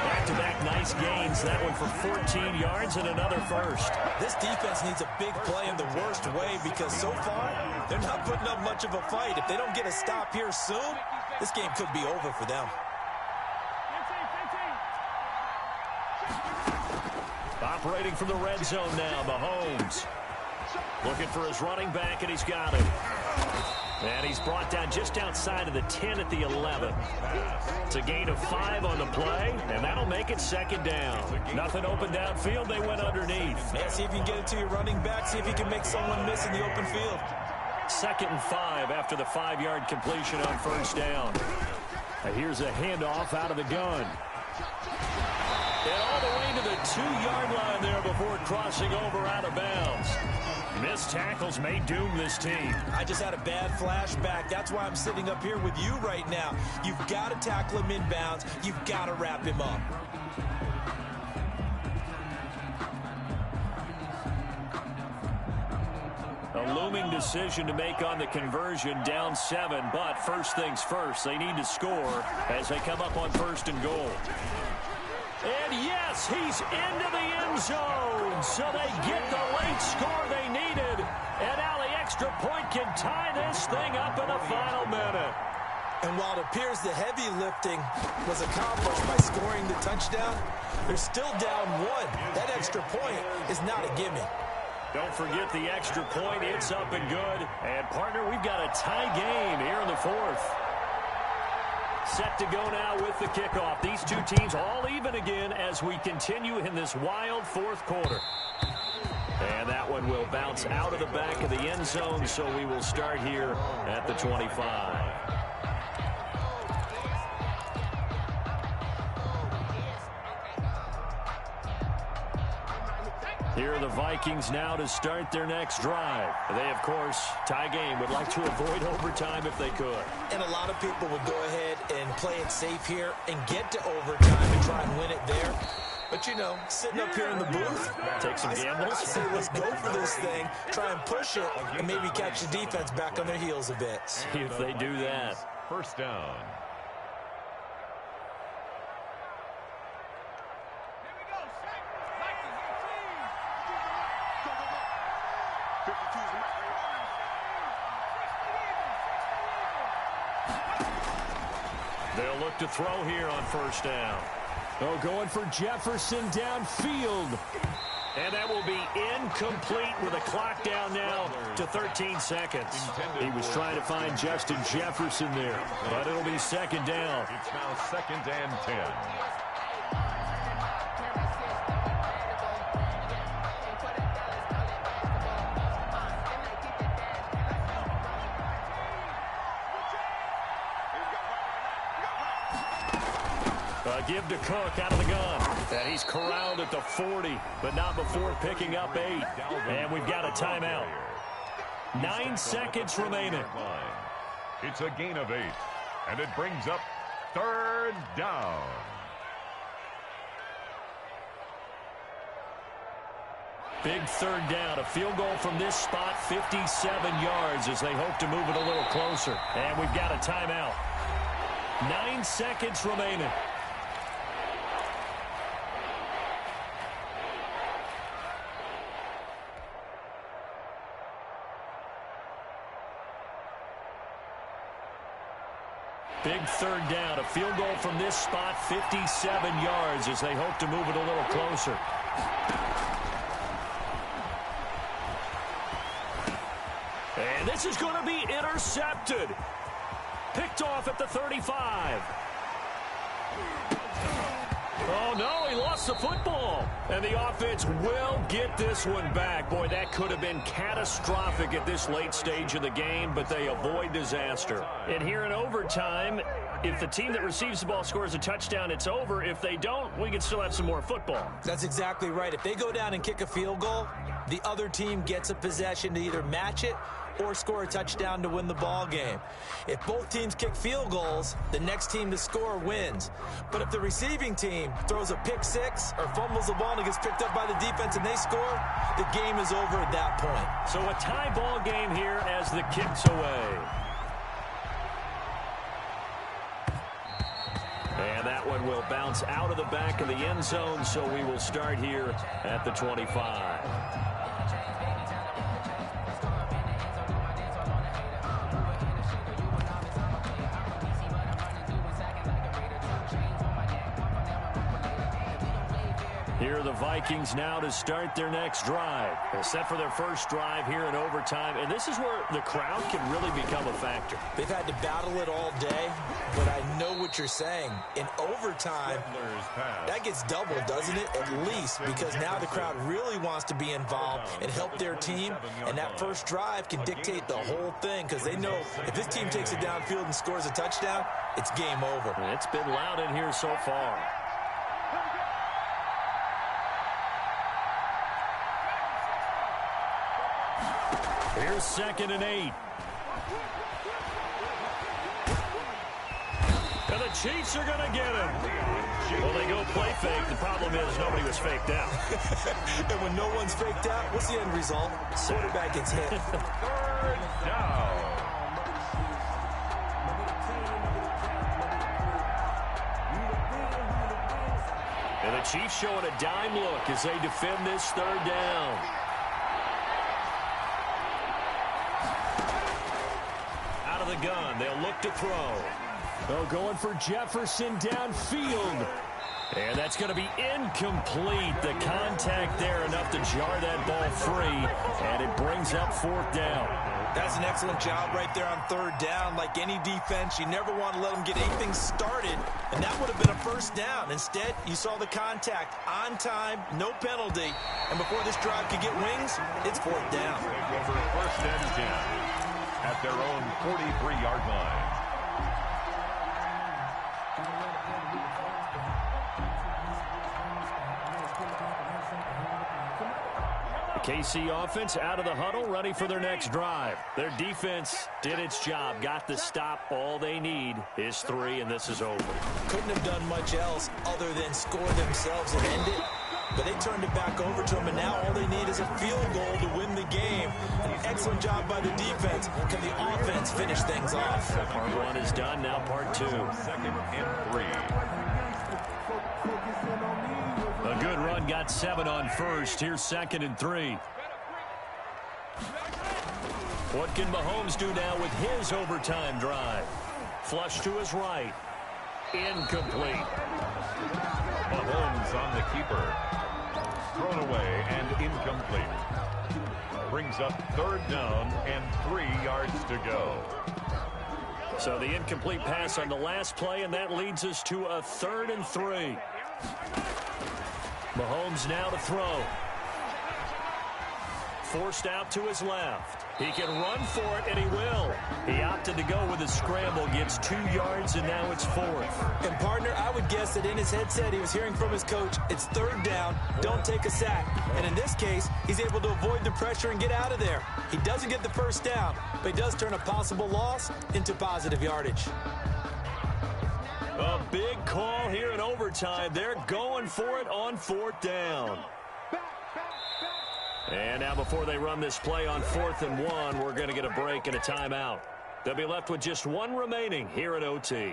Back-to-back nice gains. That one for 14 yards and another first. This defense needs a big play in the worst way because so far, they're not putting up much of a fight. If they don't get a stop here soon, this game could be over for them. Operating from the red zone now, Mahomes. Looking for his running back, and he's got him. And he's brought down just outside of the 10 at the 11. It's a gain of 5 on the play, and that'll make it 2nd down. Nothing open downfield. They went underneath. Yeah, see if you can get it to your running back. See if you can make someone miss in the open field. 2nd and 5 after the 5-yard completion on first down. And here's a handoff out of the gun. And all the way to the 2-yard line there before crossing over out of bounds. Missed tackles may doom this team. I just had a bad flashback. That's why I'm sitting up here with you right now. You've got to tackle him inbounds. You've got to wrap him up. A looming decision to make on the conversion, down 7. But first things first, they need to score as they come up on 1st and goal. And yes, he's into the end zone. So they get the late score they needed. And now the extra point can tie this thing up in the final minute. And while it appears the heavy lifting was accomplished by scoring the touchdown, they're still down 1. That extra point is not a gimme. Don't forget the extra point. It's up and good. And, partner, we've got a tie game here in the 4th. Set to go now with the kickoff. These two teams all even again as we continue in this wild 4th quarter. And that one will bounce out of the back of the end zone, so we will start here at the 25. Here are the Vikings now to start their next drive. They, of course, tie game, would like to avoid overtime if they could. And a lot of people would go ahead and play it safe here and get to overtime and try and win it there. But, you know, sitting up here in the booth, take some gambles. I say let's go for this thing, try and push it, and maybe catch the defense back on their heels a bit. See if they do that. First down. They'll look to throw here on first down. Oh, going for Jefferson downfield. And that will be incomplete with a clock down now to 13 seconds. He was trying to find Justin Jefferson there. But it'll be 2nd down. It's now 2nd and 10. Give to Cook out of the gun. And he's corralled at the 40, but not before picking up 8. And we've got a timeout. 9 seconds remaining. It's a gain of 8, and it brings up 3rd down. Big third down. A field goal from this spot, 57 yards as they hope to move it a little closer. And we've got a timeout. 9 seconds remaining. Big third down. A field goal from this spot, 57 yards as they hope to move it a little closer. And this is going to be intercepted. Picked off at the 35. Oh, no, he lost the football. And the offense will get this one back. Boy, that could have been catastrophic at this late stage of the game, but they avoid disaster. And here in overtime, if the team that receives the ball scores a touchdown, it's over. If they don't, we can still have some more football. That's exactly right. If they go down and kick a field goal, the other team gets a possession to either match it or score a touchdown to win the ball game. If both teams kick field goals, the next team to score wins. But if the receiving team throws a pick six or fumbles the ball and it gets picked up by the defense and they score, the game is over at that point. So a tie ball game here as the kick's away. And that one will bounce out of the back of the end zone, so we will start here at the 25. Here are the Vikings now to start their next drive. They're set for their first drive here in overtime, and this is where the crowd can really become a factor. They've had to battle it all day, but I know what you're saying. In overtime, that gets doubled, doesn't it? At least, because now the crowd really wants to be involved and help their team, and that first drive can dictate the whole thing, because they know if this team takes it downfield and scores a touchdown, it's game over. And it's been loud in here so far. Here's 2nd and 8. And the Chiefs are going to get him. Well, they go play fake. The problem is nobody was faked out. And when no one's faked out, what's the end result? Quarterback gets hit. Third down. And the Chiefs showing a dime look as they defend this third down. Out of the gun, they'll look to throw. Oh, going for Jefferson downfield. And that's going to be incomplete. The contact there enough to jar that ball free, and it brings up 4th down. That's an excellent job right there on 3rd down. Like any defense, you never want to let them get anything started, and that would have been a 1st down. Instead, you saw the contact on time, no penalty, and before this drive could get wings, it's 4th down. Over 1st and 10 at their own 43-yard line. KC offense out of the huddle, ready for their next drive. Their defense did its job, got the stop. All they need is 3, and this is over. Couldn't have done much else other than score themselves and end it. But they turned it back over to them, and now all they need is a field goal to win the game. An excellent job by the defense. Can the offense finish things off? Part 1 is done, now part 2. 2nd and 3. A good run, got 7 on first. Here's 2nd and 3. What can Mahomes do now with his overtime drive? Flush to his right. Incomplete. Mahomes on the keeper. Thrown away and incomplete. Brings up 3rd down and 3 yards to go. So the incomplete pass on the last play, and that leads us to a 3rd and 3. Mahomes now to throw. Forced out to his left. He can run for it, and he will. He opted to go with a scramble, gets 2 yards, and now it's 4th. And, partner, I would guess that in his headset he was hearing from his coach, it's 3rd down, don't take a sack. And in this case, he's able to avoid the pressure and get out of there. He doesn't get the 1st down, but he does turn a possible loss into positive yardage. A big call here in overtime. They're going for it on 4th down. And now before they run this play on 4th and 1, we're going to get a break and a timeout. They'll be left with just one remaining here at OT.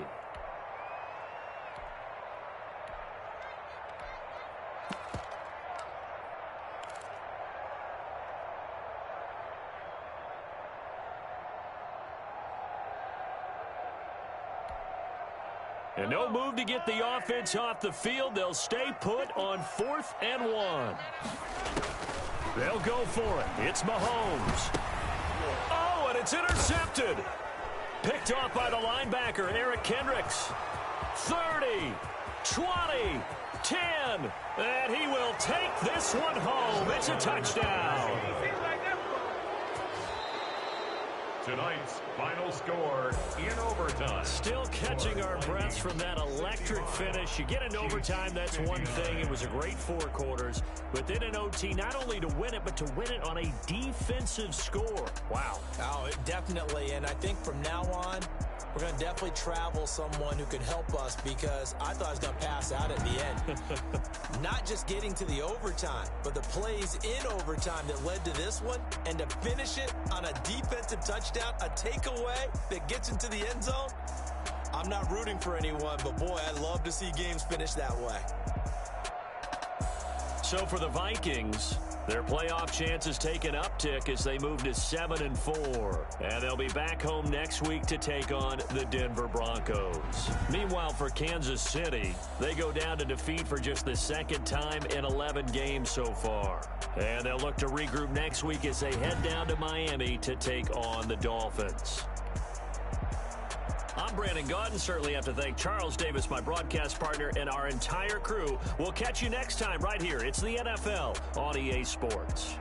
And no move to get the offense off the field. They'll stay put on 4th and 1. They'll go for it. It's Mahomes. Oh, and it's intercepted. Picked off by the linebacker, Eric Kendricks. 30, 20, 10. And he will take this one home. It's a touchdown. Tonight's final score in overtime. Still catching our breaths from that electric finish. You get in overtime, that's one thing. It was a great 4 quarters. But then in OT, not only to win it, but to win it on a defensive score. Wow. Oh, definitely. And I think from now on, we're going to definitely travel someone who can help us, because I thought I was going to pass out at the end. Not just getting to the overtime, but the plays in overtime that led to this one, and to finish it on a defensive touchdown, a takeaway that gets into the end zone. I'm not rooting for anyone, but boy, I love to see games finish that way. So for the Vikings, their playoff chances take an uptick as they move to 7 and 4. And they'll be back home next week to take on the Denver Broncos. Meanwhile, for Kansas City, they go down to defeat for just the 2nd time in 11 games so far. And they'll look to regroup next week as they head down to Miami to take on the Dolphins. I'm Brandon Gaudin. Certainly have to thank Charles Davis, my broadcast partner, and our entire crew. We'll catch you next time right here. It's the NFL on EA Sports.